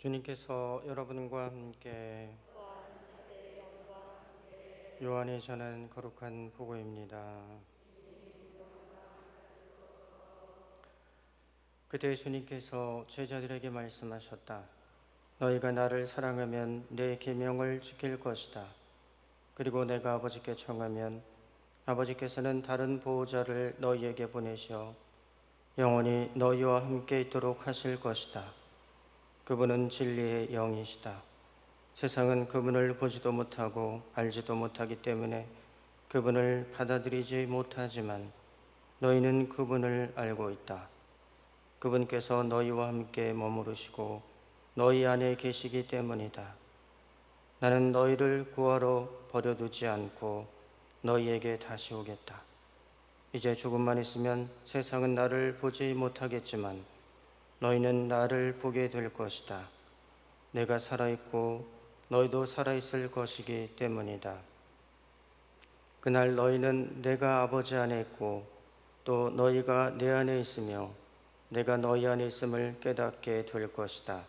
주님께서 여러분과 함께 요한이 전한 거룩한 복음입니다. 그때 주님께서 제자들에게 말씀하셨다. 너희가 나를 사랑하면 내 계명을 지킬 것이다. 그리고 내가 아버지께 청하면 아버지께서는 다른 보호자를 너희에게 보내셔 영원히 너희와 함께 있도록 하실 것이다. 그분은 진리의 영이시다. 세상은 그분을 보지도 못하고 알지도 못하기 때문에 그분을 받아들이지 못하지만 너희는 그분을 알고 있다. 그분께서 너희와 함께 머무르시고 너희 안에 계시기 때문이다. 나는 너희를 구하러 버려두지 않고 너희에게 다시 오겠다. 이제 조금만 있으면 세상은 나를 보지 못하겠지만 너희는 나를 보게 될 것이다. 내가 살아있고 너희도 살아있을 것이기 때문이다. 그날 너희는 내가 아버지 안에 있고 또 너희가 내 안에 있으며 내가 너희 안에 있음을 깨닫게 될 것이다.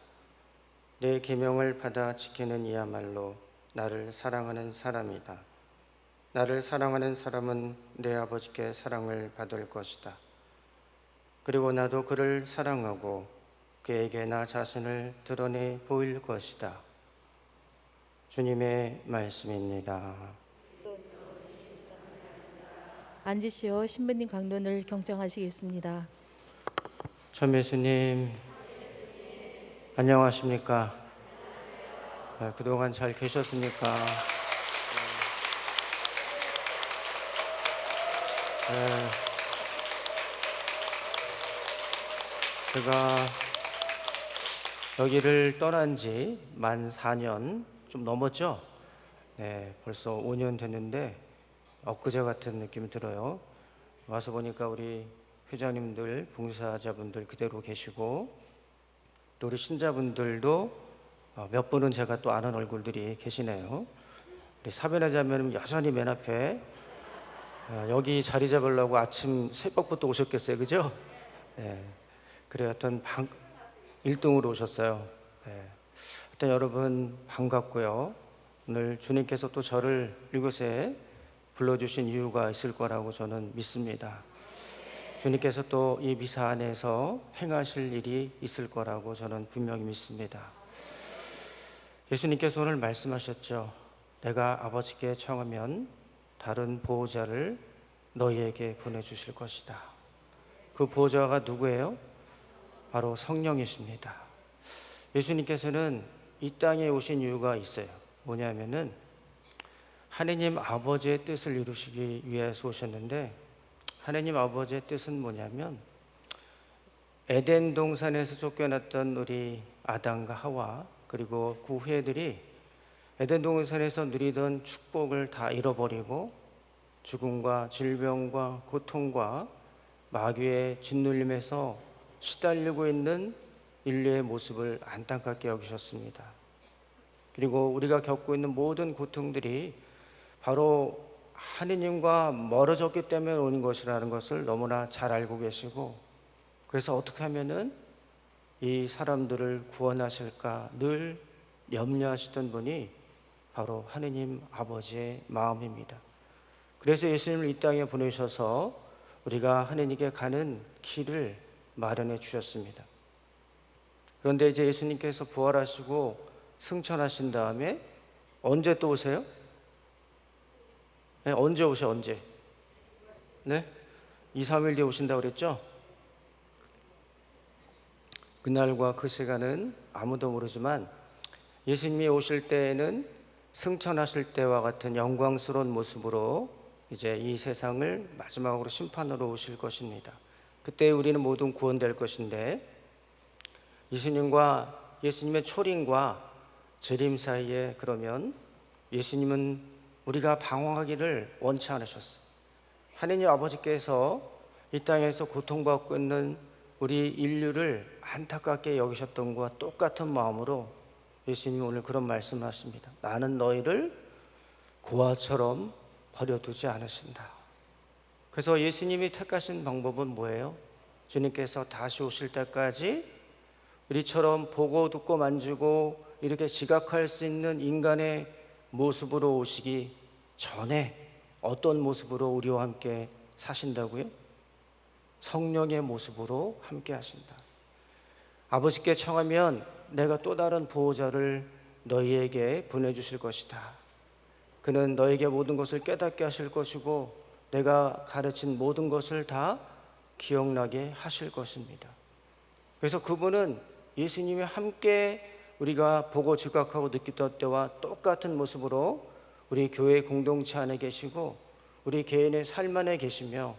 내 계명을 받아 지키는 이야말로 나를 사랑하는 사람이다. 나를 사랑하는 사람은 내 아버지께 사랑을 받을 것이다. 그리고 나도 그를 사랑하고 그에게 나 자신을 드러내 보일 것이다. 주님의 말씀입니다. 앉으시어 신부님 강론을 경청하시겠습니다. 천매수님 안녕하십니까? 그동안 잘 계셨습니까? 제가 여기를 떠난 지 만 4년 좀 넘었죠? 네, 벌써 5년 됐는데 엊그제 같은 느낌이 들어요. 와서 보니까 우리 회장님들, 봉사자분들 그대로 계시고 또 우리 신자분들도 몇 분은 제가 또 아는 얼굴들이 계시네요. 우리 사변회자매는 여전히 맨 앞에 여기 자리 잡으려고 아침 새벽부터 오셨겠어요, 그죠? 네, 그래 하여튼 1등으로 오셨어요. 네. 하여튼 여러분 반갑고요. 오늘 주님께서 또 저를 이곳에 불러주신 이유가 있을 거라고 저는 믿습니다. 주님께서 또 이 미사 안에서 행하실 일이 있을 거라고 저는 분명히 믿습니다. 예수님께서 오늘 말씀하셨죠. 내가 아버지께 청하면 다른 보호자를 너희에게 보내주실 것이다. 그 보호자가 누구예요? 바로 성령이십니다. 예수님께서는 이 땅에 오신 이유가 있어요. 뭐냐면은 하느님 아버지의 뜻을 이루시기 위해서 오셨는데 하느님 아버지의 뜻은 뭐냐면 에덴 동산에서 쫓겨났던 우리 아담과 하와 그리고 그 후예들이 에덴 동산에서 누리던 축복을 다 잃어버리고 죽음과 질병과 고통과 마귀의 짓눌림에서 시달리고 있는 인류의 모습을 안타깝게 여기셨습니다. 그리고 우리가 겪고 있는 모든 고통들이 바로 하느님과 멀어졌기 때문에 오는 것이라는 것을 너무나 잘 알고 계시고 그래서 어떻게 하면은 이 사람들을 구원하실까 늘 염려하시던 분이 바로 하느님 아버지의 마음입니다. 그래서 예수님을 이 땅에 보내셔서 우리가 하느님께 가는 길을 마련해 주셨습니다. 그런데 이제 예수님께서 부활하시고 승천하신 다음에 언제 또 오세요? 네, 언제 오셔? 언제? 네? 2, 3일 뒤에 오신다고 그랬죠? 그날과 그 시간은 아무도 모르지만 예수님이 오실 때에는 승천하실 때와 같은 영광스러운 모습으로 이제 이 세상을 마지막으로 심판으로 오실 것입니다. 그때 우리는 모두 구원될 것인데 예수님과 예수님의 초림과 재림 사이에 그러면 예수님은 우리가 방황하기를 원치 않으셨어요. 하느님 아버지께서 이 땅에서 고통받고 있는 우리 인류를 안타깝게 여기셨던 것과 똑같은 마음으로 예수님이 오늘 그런 말씀을 하십니다. 나는 너희를 고아처럼 버려두지 않으신다. 그래서 예수님이 택하신 방법은 뭐예요? 주님께서 다시 오실 때까지 우리처럼 보고 듣고 만지고 이렇게 지각할 수 있는 인간의 모습으로 오시기 전에 어떤 모습으로 우리와 함께 사신다고요? 성령의 모습으로 함께 하신다. 아버지께 청하면 내가 또 다른 보호자를 너희에게 보내주실 것이다. 그는 너에게 모든 것을 깨닫게 하실 것이고 내가 가르친 모든 것을 다 기억나게 하실 것입니다. 그래서 그분은 예수님이 함께 우리가 보고 지각하고 느끼던 때와 똑같은 모습으로 우리 교회 공동체 안에 계시고 우리 개인의 삶 안에 계시며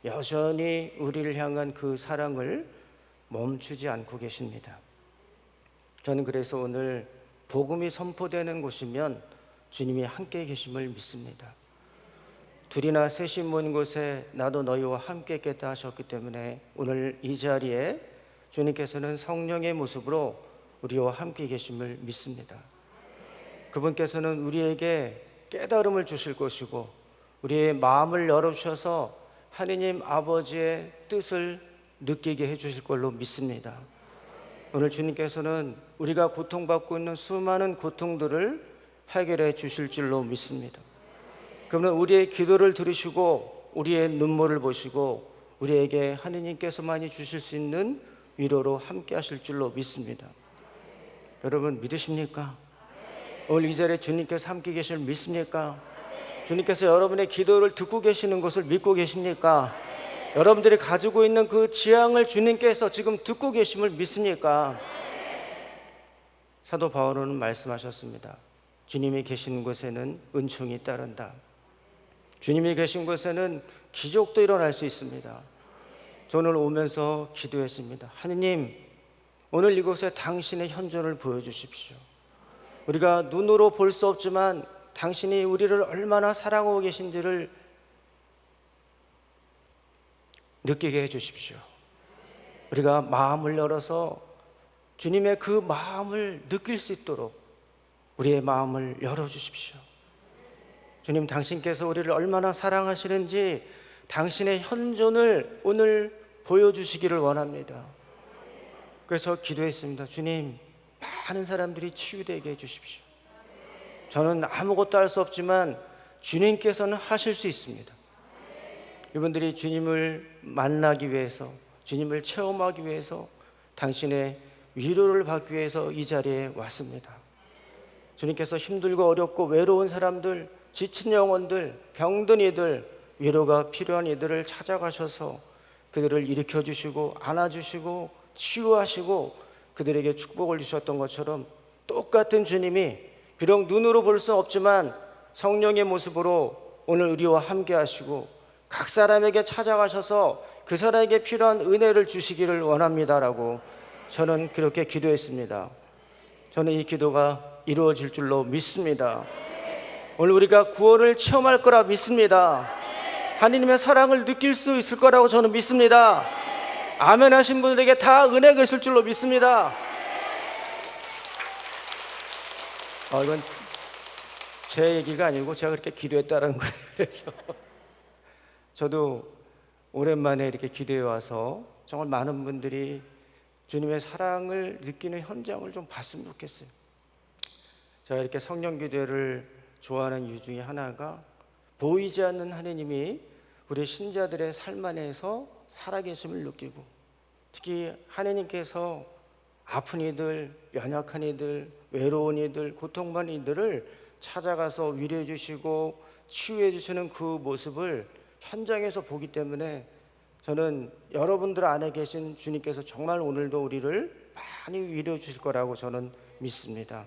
여전히 우리를 향한 그 사랑을 멈추지 않고 계십니다. 저는 그래서 오늘 복음이 선포되는 곳이면 주님이 함께 계심을 믿습니다. 둘이나 셋이 모인 곳에 나도 너희와 함께 있겠다 하셨기 때문에 오늘 이 자리에 주님께서는 성령의 모습으로 우리와 함께 계심을 믿습니다. 그분께서는 우리에게 깨달음을 주실 것이고 우리의 마음을 열어주셔서 하느님 아버지의 뜻을 느끼게 해주실 걸로 믿습니다. 오늘 주님께서는 우리가 고통받고 있는 수많은 고통들을 해결해 주실 줄로 믿습니다. 그러면 우리의 기도를 들으시고 우리의 눈물을 보시고 우리에게 하느님께서만이 주실 수 있는 위로로 함께 하실 줄로 믿습니다. 여러분 믿으십니까? 오늘 이 자리에 주님께서 함께 계실 믿습니까? 주님께서 여러분의 기도를 듣고 계시는 것을 믿고 계십니까? 여러분들이 가지고 있는 그 지향을 주님께서 지금 듣고 계심을 믿습니까? 사도 바울은 말씀하셨습니다. 주님이 계신 곳에는 은총이 따른다. 주님이 계신 곳에는 기적도 일어날 수 있습니다. 저는 오면서 기도했습니다. 하느님, 오늘 이곳에 당신의 현존을 보여주십시오. 우리가 눈으로 볼 수 없지만 당신이 우리를 얼마나 사랑하고 계신지를 느끼게 해주십시오. 우리가 마음을 열어서 주님의 그 마음을 느낄 수 있도록 우리의 마음을 열어주십시오. 주님, 당신께서 우리를 얼마나 사랑하시는지 당신의 현존을 오늘 보여주시기를 원합니다. 그래서 기도했습니다. 주님, 많은 사람들이 치유되게 해주십시오. 저는 아무것도 할 수 없지만 주님께서는 하실 수 있습니다. 이분들이 주님을 만나기 위해서, 주님을 체험하기 위해서, 당신의 위로를 받기 위해서 이 자리에 왔습니다. 주님께서 힘들고 어렵고 외로운 사람들, 지친 영혼들, 병든 이들, 위로가 필요한 이들을 찾아가셔서 그들을 일으켜주시고 안아주시고 치유하시고 그들에게 축복을 주셨던 것처럼 똑같은 주님이 비록 눈으로 볼 수 없지만 성령의 모습으로 오늘 우리와 함께 하시고 각 사람에게 찾아가셔서 그 사람에게 필요한 은혜를 주시기를 원합니다라고 저는 그렇게 기도했습니다. 저는 이 기도가 이루어질 줄로 믿습니다. 오늘 우리가 구원을 체험할 거라 믿습니다. 하나님의 사랑을 느낄 수 있을 거라고 저는 믿습니다. 아멘 하신 분들에게 다 은혜가 있을 줄로 믿습니다. 이건 제 얘기가 아니고 제가 그렇게 기도했다는 거예요. 그래서 저도 오랜만에 이렇게 기도해 와서 정말 많은 분들이 주님의 사랑을 느끼는 현장을 좀 봤으면 좋겠어요. 제가 이렇게 성령 기도를 좋아하는 이유 중에 하나가 보이지 않는 하느님이 우리 신자들의 삶 안에서 살아계심을 느끼고 특히 하느님께서 아픈 이들, 연약한 이들, 외로운 이들, 고통받는 이들을 찾아가서 위로해 주시고 치유해 주시는 그 모습을 현장에서 보기 때문에 저는 여러분들 안에 계신 주님께서 정말 오늘도 우리를 많이 위로해 주실 거라고 저는 믿습니다.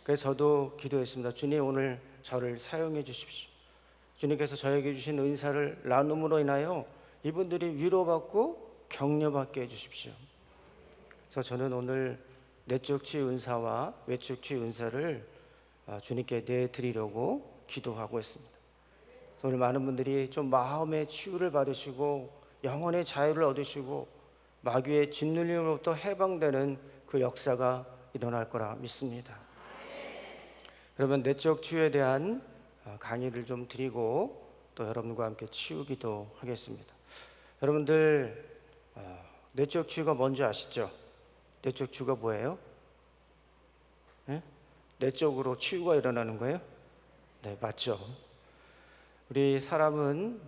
그래서 저도 기도했습니다. 주님, 오늘 저를 사용해 주십시오. 주님께서 저에게 주신 은사를 나눔으로 인하여 이분들이 위로받고 격려받게 해주십시오. 그래서 저는 오늘 내적 치유 은사와 외적 치유 은사를 주님께 내드리려고 기도하고 있습니다. 오늘 많은 분들이 좀 마음의 치유를 받으시고 영혼의 자유를 얻으시고 마귀의 짓눌림으로부터 해방되는 그 역사가 일어날 거라 믿습니다. 그러면 내적 치유에 대한 강의를 좀 드리고 또 여러분과 함께 치유기도 하겠습니다. 여러분들 내적 치유가 뭔지 아시죠? 내적 주가 뭐예요? 예? 내적으로 치유가 일어나는 거예요? 네, 맞죠. 우리 사람은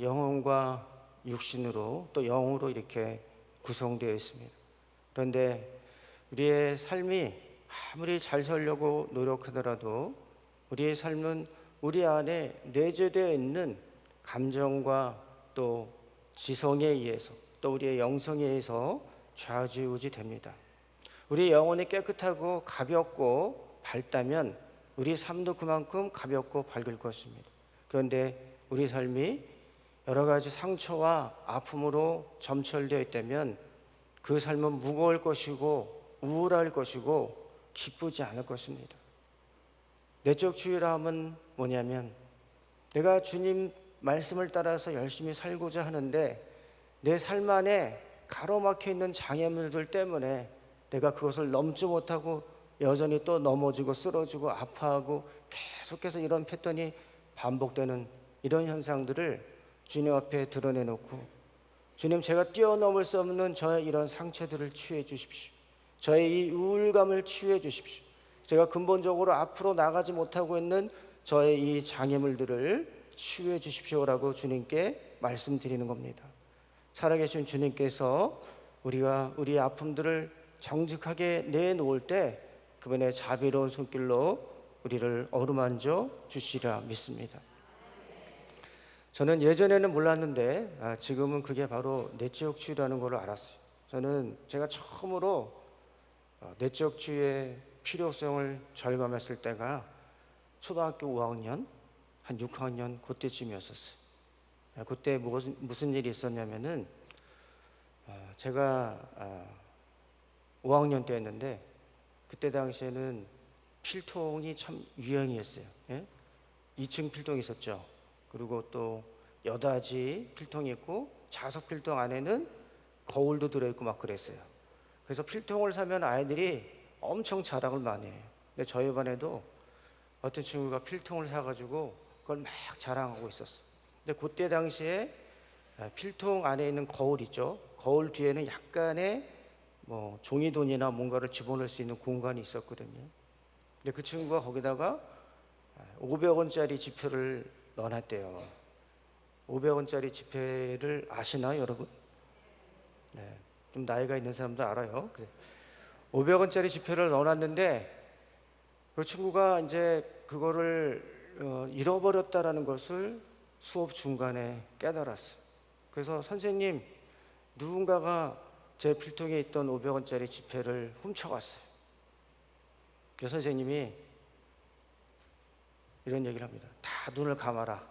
영혼과 육신으로 또 영으로 이렇게 구성되어 있습니다. 그런데 우리의 삶이 아무리 잘 살려고 노력하더라도 우리의 삶은 우리 안에 내재되어 있는 감정과 또 지성에 의해서 또 우리의 영성에 의해서 좌지우지 됩니다. 우리 영혼이 깨끗하고 가볍고 밝다면 우리 삶도 그만큼 가볍고 밝을 것입니다. 그런데 우리 삶이 여러 가지 상처와 아픔으로 점철되어 있다면 그 삶은 무거울 것이고 우울할 것이고 기쁘지 않을 것입니다. 내적 주의함은 뭐냐면 내가 주님 말씀을 따라서 열심히 살고자 하는데 내 삶 안에 가로막혀 있는 장애물들 때문에 내가 그것을 넘지 못하고 여전히 또 넘어지고 쓰러지고 아파하고 계속해서 이런 패턴이 반복되는 이런 현상들을 주님 앞에 드러내놓고 주님, 제가 뛰어넘을 수 없는 저의 이런 상처들을 치유해 주십시오. 저의 이 우울감을 치유해 주십시오. 제가 근본적으로 앞으로 나가지 못하고 있는 저의 이 장애물들을 치유해 주십시오라고 주님께 말씀드리는 겁니다. 살아계신 주님께서 우리가 우리의 아픔들을 정직하게 내놓을 때 그분의 자비로운 손길로 우리를 어루만져 주시리라 믿습니다. 저는 예전에는 몰랐는데 지금은 그게 바로 내적 치유라는 걸 알았어요. 저는 제가 처음으로 내적 치유의 필요성을 절감했을 때가 초등학교 5학년, 한 6학년 그때쯤이었었어요. 그때 무슨 일이 있었냐면은 제가 5학년 때였는데 그때 당시에는 필통이 참 유행이었어요. 예? 2층 필통이 있었죠. 그리고 또 여닫이 필통이 있고 자석 필통 안에는 거울도 들어있고 막 그랬어요. 그래서 필통을 사면 아이들이 엄청 자랑을 많이 해요. 근데 저희 반에도 어떤 친구가 필통을 사가지고 그걸 막 자랑하고 있었어요. 근데 그때 당시에 필통 안에 있는 거울 있죠. 거울 뒤에는 약간의 뭐 종이돈이나 뭔가를 집어넣을 수 있는 공간이 있었거든요. 근데 그 친구가 거기다가 500원짜리 지폐를 넣어놨대요. 500원짜리 지폐를 아시나요, 여러분? 네, 좀 나이가 있는 사람도 알아요. 500원짜리 지폐를 넣어놨는데 그 친구가 이제 그거를 잃어버렸다라는 것을 수업 중간에 깨달았어요. 그래서 선생님, 누군가가 제 필통에 있던 500원짜리 지폐를 훔쳐갔어요. 그래서 선생님이 이런 얘기를 합니다. 다 눈을 감아라.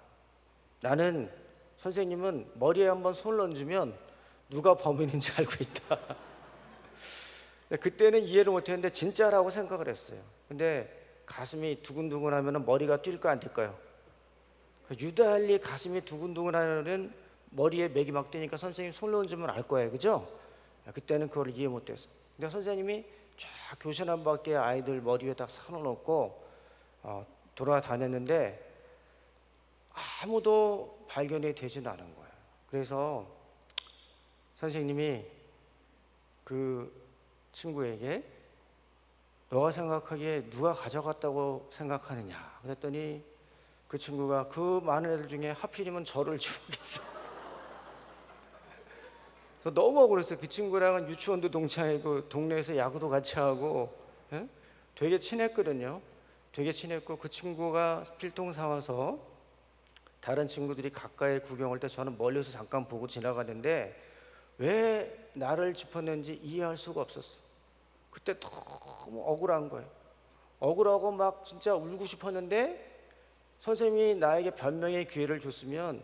나는 선생님은 머리에 한번 손을 얹으면 누가 범인인지 알고 있다. 그때는 이해를 못했는데 진짜라고 생각을 했어요. 근데 가슴이 두근두근하면 머리가 뛸까 안 뛸까요? 유달리 가슴이 두근두근하면 머리에 맥이 막 뛰니까 선생님 손을 얹으면 알 거예요, 그죠? 그때는 그걸 이해 못했어. 근데 선생님이 쫙 교실 한 바퀴 아이들 머리 위에 딱 사놓고 돌아다녔는데 아무도 발견이 되진 않은 거예요. 그래서 선생님이 그 친구에게 너가 생각하기에 누가 가져갔다고 생각하느냐 그랬더니 그 친구가 그 많은 애들 중에 하필이면 저를 주목했어. 그래서 너무 억울했어요. 그 친구랑은 유치원도 동창이고 동네에서 야구도 같이 하고 되게 친했거든요. 되게 친했고 그 친구가 필통 사와서 다른 친구들이 가까이 구경할 때 저는 멀리서 잠깐 보고 지나가는데 왜 나를 짚었는지 이해할 수가 없었어. 그때 너무 억울한 거예요. 억울하고 막 진짜 울고 싶었는데 선생님이 나에게 변명의 기회를 줬으면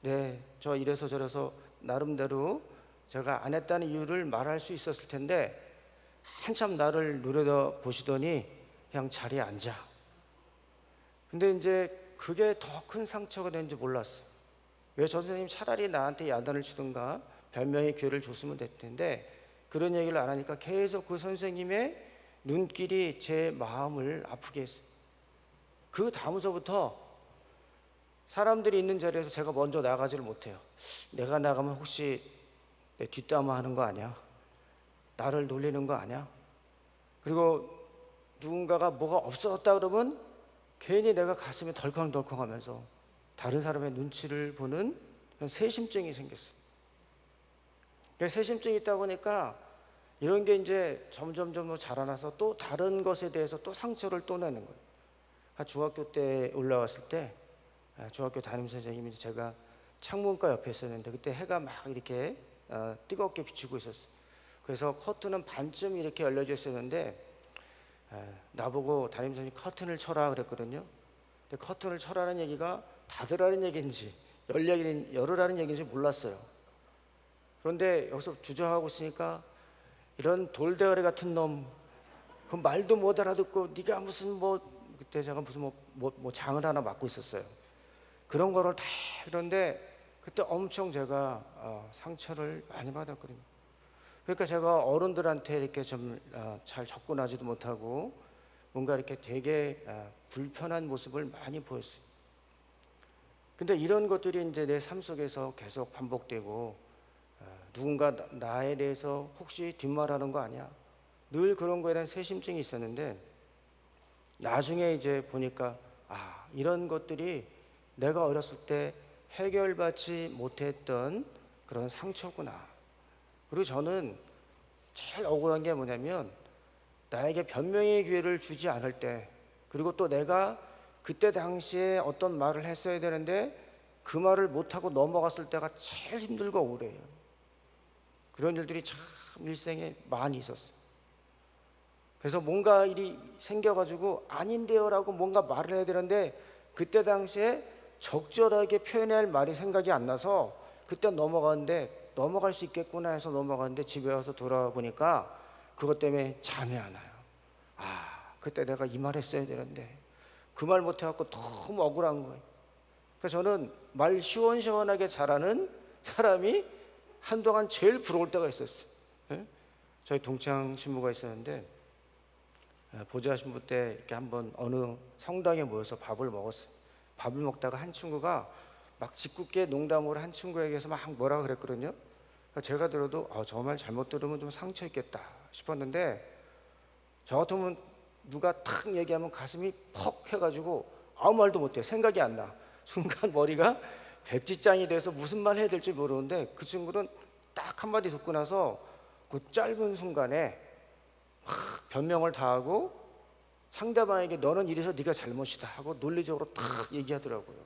네, 저 이래서 저래서 나름대로 제가 안 했다는 이유를 말할 수 있었을 텐데 한참 나를 노려다 보시더니 그냥 자리에 앉아. 근데 이제 그게 더 큰 상처가 되는지 몰랐어요. 왜 저 선생님 차라리 나한테 야단을 치든가 변명의 기회를 줬으면 됐을 텐데 그런 얘기를 안 하니까 계속 그 선생님의 눈길이 제 마음을 아프게 했어요. 그 다음서부터 사람들이 있는 자리에서 제가 먼저 나가지를 못해요. 내가 나가면 혹시 내 뒷담화 하는 거 아니야? 나를 놀리는 거 아니야? 그리고 누군가가 뭐가 없었다 그러면 괜히 내가 가슴이 덜컹덜컹하면서 다른 사람의 눈치를 보는 그런 세심증이 생겼어요. 세심증이 있다 보니까 이런 게 이제 점점점 자라나서 또 다른 것에 대해서 또 상처를 또 내는 거예요. 중학교 때 올라왔을 때 중학교 담임 선생님이 제가 창문가 옆에 있었는데 그때 해가 막 이렇게 뜨겁게 비추고 있었어요. 그래서 커튼은 반쯤 이렇게 열려져 있었는데 나보고 담임 선생님 커튼을 쳐라 그랬거든요. 근데 커튼을 쳐라는 얘기가 닫으라는 얘기인지 열으라는 얘기인지 몰랐어요. 그런데 여기서 주저하고 있으니까 이런 돌대가리 같은 놈, 그 말도 못 알아듣고 네가 무슨 그때 제가 무슨 장을 하나 맡고 있었어요. 그런 거를 다 그런데 그때 엄청 제가 상처를 많이 받았거든요. 그러니까 제가 어른들한테 이렇게 좀 잘 접근하지도 못하고 뭔가 이렇게 되게 불편한 모습을 많이 보였어요. 근데 이런 것들이 이제 내 삶 속에서 계속 반복되고 누군가 나에 대해서 혹시 뒷말하는 거 아니야? 늘 그런 거에 대한 세심증이 있었는데 나중에 이제 보니까 이런 것들이 내가 어렸을 때 해결받지 못했던 그런 상처구나. 그리고 저는 제일 억울한 게 뭐냐면 나에게 변명의 기회를 주지 않을 때, 그리고 또 내가 그때 당시에 어떤 말을 했어야 되는데 그 말을 못하고 넘어갔을 때가 제일 힘들고 억울해요. 그런 일들이 참 일생에 많이 있었어요. 그래서 뭔가 일이 생겨가지고 아닌데요 라고 뭔가 말을 해야 되는데 그때 당시에 적절하게 표현해야 할 말이 생각이 안 나서 그때 넘어가는데 넘어갈 수 있겠구나 해서 넘어가는데 집에 와서 돌아보니까 그것 때문에 잠이 안 와요. 그때 내가 이 말 했어야 되는데 그 말 못해갖고 너무 억울한 거예요. 그래서 저는 말 시원시원하게 잘하는 사람이 한동안 제일 부러울 때가 있었어요. 저희 동창 신부가 있었는데 보좌 신부 때 이렇게 한번 어느 성당에 모여서 밥을 먹었어요. 밥을 먹다가 한 친구가 막 짓궂게 농담으로 한 친구에게서 막 뭐라 그랬거든요. 제가 들어도 저 말 잘못 들으면 좀 상처 있겠다 싶었는데 저 같으면 누가 탁 얘기하면 가슴이 퍽 해가지고 아무 말도 못해요. 생각이 안 나. 순간 머리가 백지장이 돼서 무슨 말 해야 될지 모르는데 그 친구는 딱 한마디 듣고 나서 그 짧은 순간에 막 변명을 다 하고 상대방에게 너는 이래서 네가 잘못이다 하고 논리적으로 딱 얘기하더라고요.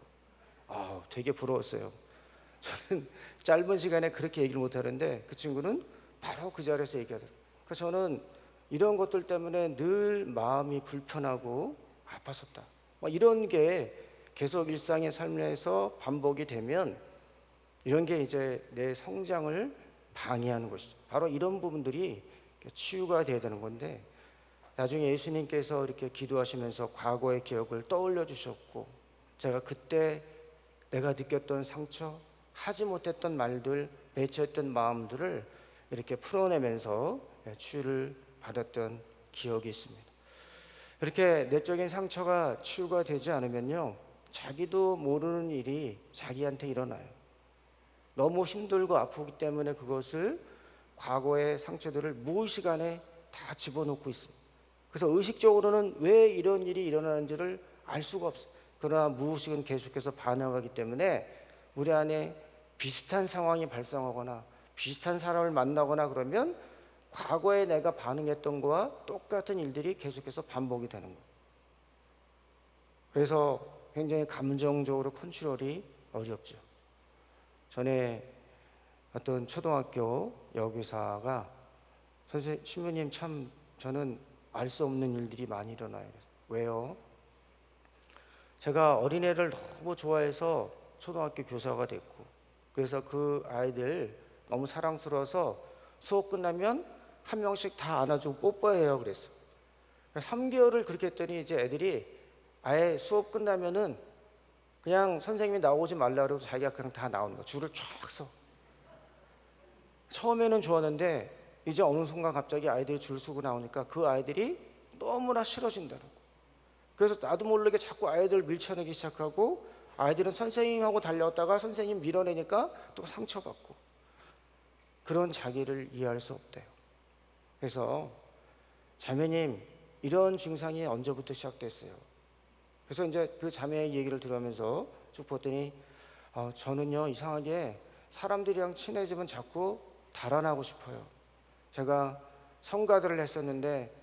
되게 부러웠어요. 저는 짧은 시간에 그렇게 얘기를 못하는데 그 친구는 바로 그 자리에서 얘기하더라고요. 그래서 저는 이런 것들 때문에 늘 마음이 불편하고 아팠었다. 이런 게 계속 일상의 삶에서 반복이 되면 이런 게 이제 내 성장을 방해하는 것이죠. 바로 이런 부분들이 치유가 돼야 되는 건데 나중에 예수님께서 이렇게 기도하시면서 과거의 기억을 떠올려 주셨고 제가 그때 내가 느꼈던 상처, 하지 못했던 말들, 맺혀있던 마음들을 이렇게 풀어내면서 치유를 받았던 기억이 있습니다. 이렇게 내적인 상처가 치유가 되지 않으면요 자기도 모르는 일이 자기한테 일어나요. 너무 힘들고 아프기 때문에 그것을 과거의 상처들을 무의식간에 다 집어넣고 있어요. 그래서 의식적으로는 왜 이런 일이 일어나는지를 알 수가 없어요. 그러나 무의식은 계속해서 반응하기 때문에 우리 안에 비슷한 상황이 발생하거나 비슷한 사람을 만나거나 그러면 과거에 내가 반응했던 거와 똑같은 일들이 계속해서 반복이 되는 거예요. 그래서 굉장히 감정적으로 컨트롤이 어렵죠. 전에 어떤 초등학교 여교사가 신부님 참 저는 알 수 없는 일들이 많이 일어나요. 왜요? 제가 어린애를 너무 좋아해서 초등학교 교사가 됐고 그래서 그 아이들 너무 사랑스러워서 수업 끝나면 한 명씩 다 안아주고 뽀뽀해요 그랬어. 3개월을 그렇게 했더니 이제 애들이 아예 수업 끝나면은 그냥 선생님이 나오지 말라 그러고 자기가 그냥 다 나오는 거야. 줄을 쫙 서. 처음에는 좋았는데 이제 어느 순간 갑자기 아이들이 줄 서고 나오니까 그 아이들이 너무나 싫어진다는 거. 그래서 나도 모르게 자꾸 아이들 밀쳐내기 시작하고 아이들은 선생님하고 달려왔다가 선생님 밀어내니까 또 상처받고 그런 자기를 이해할 수 없대요. 그래서 자매님 이런 증상이 언제부터 시작됐어요? 그래서 이제 그 자매의 얘기를 들으면서 쭉 봤더니 저는요 이상하게 사람들이랑 친해지면 자꾸 달아나고 싶어요. 제가 성가대를 했었는데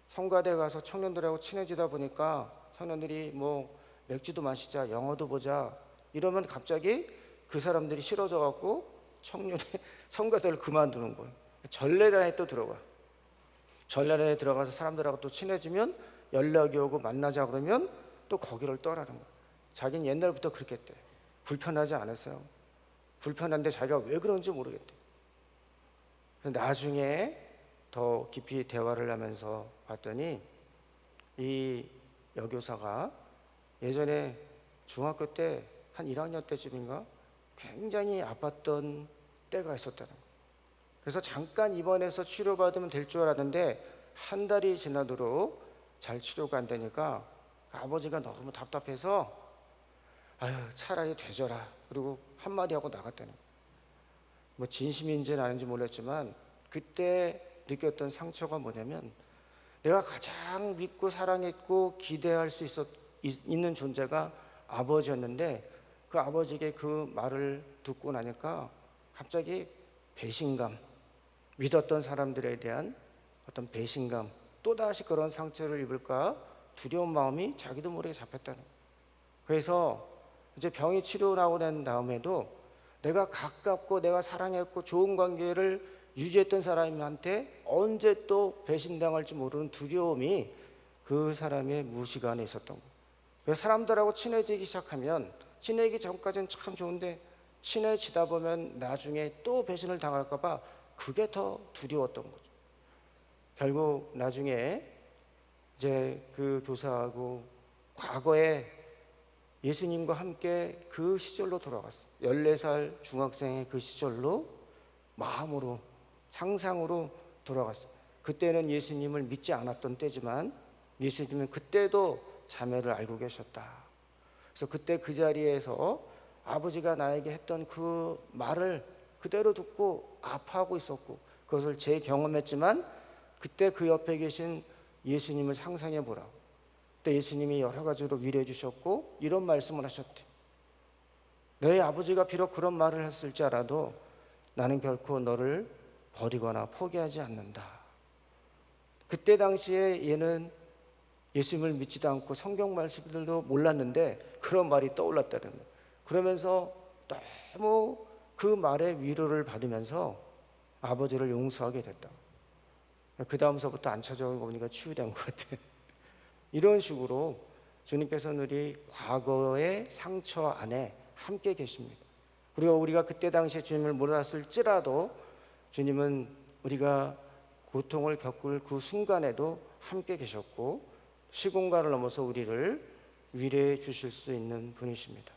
성가대 가서 청년들하고 친해지다 보니까 청년들이 뭐 맥주도 마시자, 영화도 보자 이러면 갑자기 그 사람들이 싫어져 갖고 청년의 성가대를 그만두는 거예요. 전례단에 또 들어가. 전례단에 들어가서 사람들하고 또 친해지면 연락이 오고 만나자 그러면 또 거기를 떠나는 거예요. 자기는 옛날부터 그렇게 했대. 불편하지 않았어요. 불편한데 자기가 왜 그런지 모르겠대. 나중에 더 깊이 대화를 하면서 봤더니 이 여교사가 예전에 중학교 때 한 1학년 때쯤인가 굉장히 아팠던 때가 있었다는 거예요. 그래서 잠깐 입원해서 치료받으면 될 줄 알았는데 한 달이 지나도록 잘 치료가 안 되니까 아버지가 너무 답답해서 아유 차라리 되져라 그리고 한마디 하고 나갔다는 거예요. 뭐 진심인지는 아닌지 몰랐지만 그때 느꼈던 상처가 뭐냐면 내가 가장 믿고 사랑했고 기대할 수 있는 존재가 아버지였는데 그 아버지에게 그 말을 듣고 나니까 갑자기 배신감, 믿었던 사람들에 대한 어떤 배신감, 또다시 그런 상처를 입을까 두려운 마음이 자기도 모르게 잡혔다는 거예요. 그래서 이제 병이 치료 나고 난 다음에도 내가 가깝고 내가 사랑했고 좋은 관계를 유지했던 사람한테 언제 또 배신당할지 모르는 두려움이 그 사람의 무식 안에 있었던 거예요. 그래서 사람들하고 친해지기 시작하면 친해지기 전까지는 참 좋은데 친해지다 보면 나중에 또 배신을 당할까 봐 그게 더 두려웠던 거죠. 결국 나중에 이제 그 교사하고 과거에 예수님과 함께 그 시절로 돌아갔어요. 14살 중학생의 그 시절로 마음으로 상상으로 돌아갔어요. 그때는 예수님을 믿지 않았던 때지만 예수님은 그때도 자매를 알고 계셨다. 그래서 그때 그 자리에서 아버지가 나에게 했던 그 말을 그대로 듣고 아파하고 있었고 그것을 재경험했지만 그때 그 옆에 계신 예수님을 상상해 보라. 그때 예수님이 여러 가지로 위로해 주셨고 이런 말씀을 하셨대. 너희 아버지가 비록 그런 말을 했을지 알아도 나는 결코 너를 버리거나 포기하지 않는다. 그때 당시에 얘는 예수님을 믿지도 않고 성경 말씀들도 몰랐는데 그런 말이 떠올랐다는 거예요. 그러면서 너무 그 말에 위로를 받으면서 아버지를 용서하게 됐다. 그 다음서부터 안 찾아오는 거 보니까 치유된 것 같아요. 이런 식으로 주님께서는 우리 과거의 상처 안에 함께 계십니다. 그리고 우리가 그때 당시에 주님을 몰랐을지라도 주님은 우리가 고통을 겪을 그 순간에도 함께 계셨고 시공간을 넘어서 우리를 위로해 주실 수 있는 분이십니다.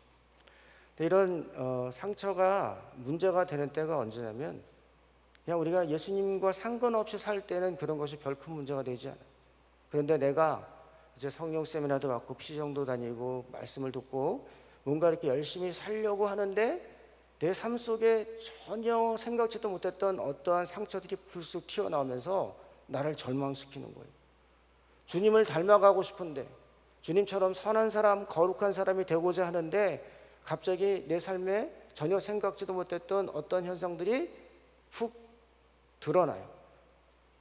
이런 상처가 문제가 되는 때가 언제냐면 그냥 우리가 예수님과 상관없이 살 때는 그런 것이 별 큰 문제가 되지 않아요. 그런데 내가 이제 성령 세미나도 받고 피정도 다니고 말씀을 듣고 뭔가 이렇게 열심히 살려고 하는데 내 삶 속에 전혀 생각지도 못했던 어떠한 상처들이 불쑥 튀어나오면서 나를 절망시키는 거예요. 주님을 닮아가고 싶은데 주님처럼 선한 사람, 거룩한 사람이 되고자 하는데 갑자기 내 삶에 전혀 생각지도 못했던 어떤 현상들이 훅 드러나요.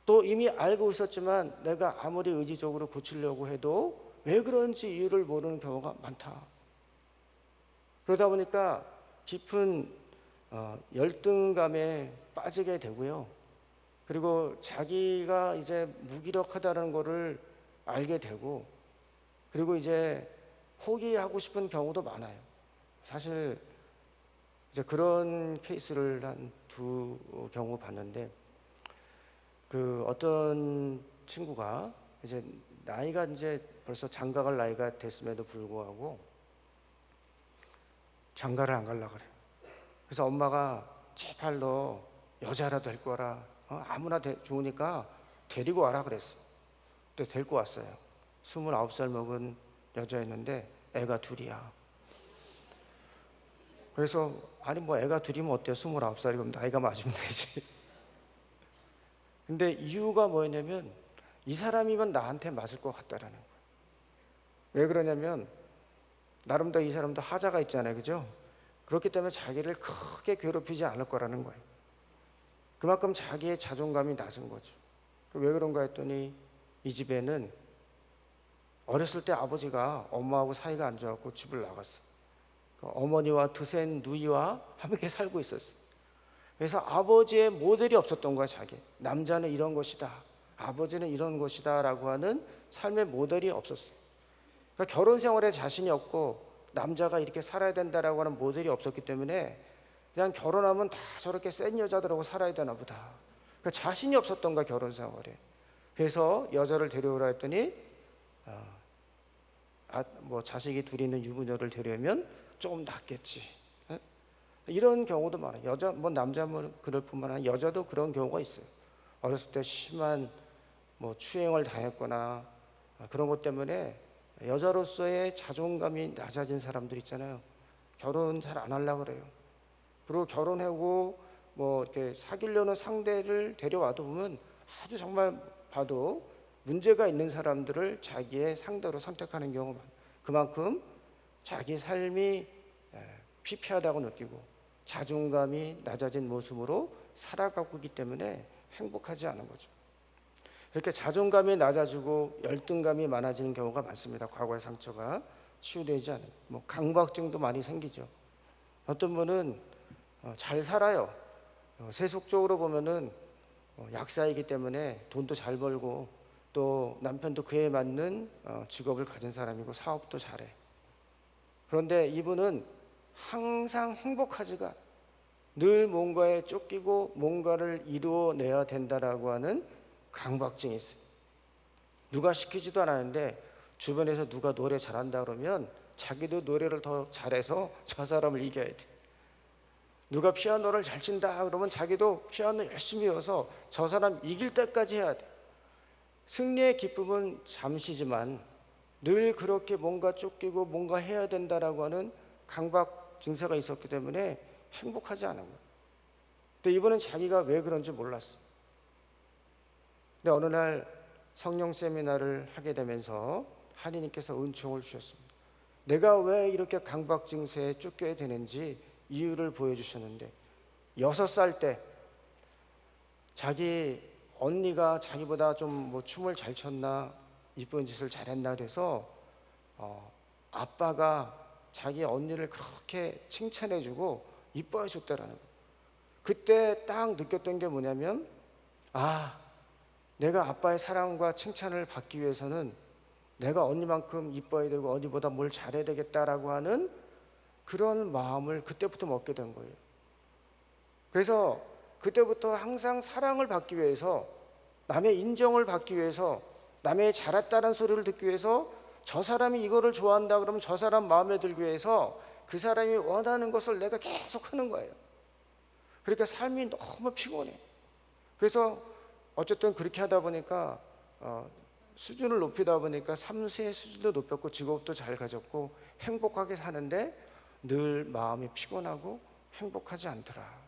또 이미 알고 있었지만 내가 아무리 의지적으로 고치려고 해도 왜 그런지 이유를 모르는 경우가 많다. 그러다 보니까 깊은 열등감에 빠지게 되고요. 그리고 자기가 이제 무기력하다는 것을 알게 되고 그리고 이제 포기하고 싶은 경우도 많아요. 사실 이제 그런 케이스를 한 두 경우 봤는데 그 어떤 친구가 이제 나이가 이제 벌써 장가갈 나이가 됐음에도 불구하고 장가를 안 가려고 그래요. 그래서 엄마가 제발 너 여자라도 데리고 와라. 아무나 좋으니까 데리고 와라 그랬어. 또 데리고 왔어요. 29살 먹은 여자였는데 애가 둘이야. 그래서 아니 뭐 애가 둘이면 어때요? 29살이면 나이가 맞으면 되지. 근데 이유가 뭐였냐면 이 사람이면 나한테 맞을 것 같다라는 거예요. 왜 그러냐면 나름대로 이 사람도 하자가 있잖아요, 그죠? 그렇기 때문에 자기를 크게 괴롭히지 않을 거라는 거예요. 그만큼 자기의 자존감이 낮은 거죠. 왜 그런가 했더니 이 집에는 어렸을 때 아버지가 엄마하고 사이가 안 좋았고 집을 나갔어. 어머니와 드센 누이와 함께 살고 있었어. 그래서 아버지의 모델이 없었던 거야. 자기 남자는 이런 것이다, 아버지는 이런 것이다 라고 하는 삶의 모델이 없었어. 그러니까 결혼 생활에 자신이 없고 남자가 이렇게 살아야 된다라고 하는 모델이 없었기 때문에 그냥 결혼하면 다 저렇게 센 여자들하고 살아야 되나 보다. 그러니까 자신이 없었던 거야, 결혼 생활에. 그래서 여자를 데려오라 했더니 뭐 자식이 둘이 있는 유부녀를 데려오면 조금 낫겠지. 에? 이런 경우도 많아요. 여자 뭐 남자 뭐 그럴 뿐만 아니라 여자도 그런 경우가 있어요. 어렸을 때 심한 뭐 추행을 당했거나 그런 것 때문에 여자로서의 자존감이 낮아진 사람들 있잖아요. 결혼 잘 안 하려고 그래요. 그리고 결혼하고 뭐 이렇게 사귀려는 상대를 데려와도 보면 아주 정말 봐도 문제가 있는 사람들을 자기의 상대로 선택하는 경우가 많아요. 그만큼 자기 삶이 피폐하다고 느끼고 자존감이 낮아진 모습으로 살아가고 있기 때문에 행복하지 않은 거죠. 이렇게 자존감이 낮아지고 열등감이 많아지는 경우가 많습니다. 과거의 상처가 치유되지 않은, 뭐 강박증도 많이 생기죠. 어떤 분은 잘 살아요. 세속적으로 보면은 약사이기 때문에 돈도 잘 벌고 또 남편도 그에 맞는 직업을 가진 사람이고 사업도 잘해. 그런데 이분은 항상 행복하지가 않아요. 늘 뭔가에 쫓기고 뭔가를 이루어내야 된다라고 하는 강박증이 있어요. 누가 시키지도 않았는데 주변에서 누가 노래 잘한다 그러면 자기도 노래를 더 잘해서 저 사람을 이겨야 돼. 누가 피아노를 잘 친다 그러면 자기도 피아노 열심히 배워서 저 사람 이길 때까지 해야 돼. 승리의 기쁨은 잠시지만 늘 그렇게 뭔가 쫓기고 뭔가 해야 된다라고 하는 강박 증세가 있었기 때문에 행복하지 않은 거예요. 근데 이분은 자기가 왜 그런지 몰랐어. 근데 어느 날 성령 세미나를 하게 되면서 하나님께서 은총을 주셨습니다. 내가 왜 이렇게 강박 증세에 쫓겨야 되는지 이유를 보여주셨는데 6살 때 자기 언니가 자기보다 좀 뭐 춤을 잘 췄나 이쁜 짓을 잘했나 그래서 아빠가 자기 언니를 그렇게 칭찬해주고 이뻐해 줬다라는 거예요. 그때 딱 느꼈던 게 뭐냐면 내가 아빠의 사랑과 칭찬을 받기 위해서는 내가 언니만큼 이뻐야 되고 언니보다 뭘 잘해야 되겠다라고 하는 그런 마음을 그때부터 먹게 된 거예요. 그래서 그때부터 항상 사랑을 받기 위해서, 남의 인정을 받기 위해서, 남의 잘했다는 소리를 듣기 위해서, 저 사람이 이거를 좋아한다 그러면 저 사람 마음에 들기 위해서 그 사람이 원하는 것을 내가 계속 하는 거예요. 그러니까 삶이 너무 피곤해. 그래서 어쨌든 그렇게 하다 보니까 수준을 높이다 보니까 3세의 수준도 높였고 직업도 잘 가졌고 행복하게 사는데 늘 마음이 피곤하고 행복하지 않더라.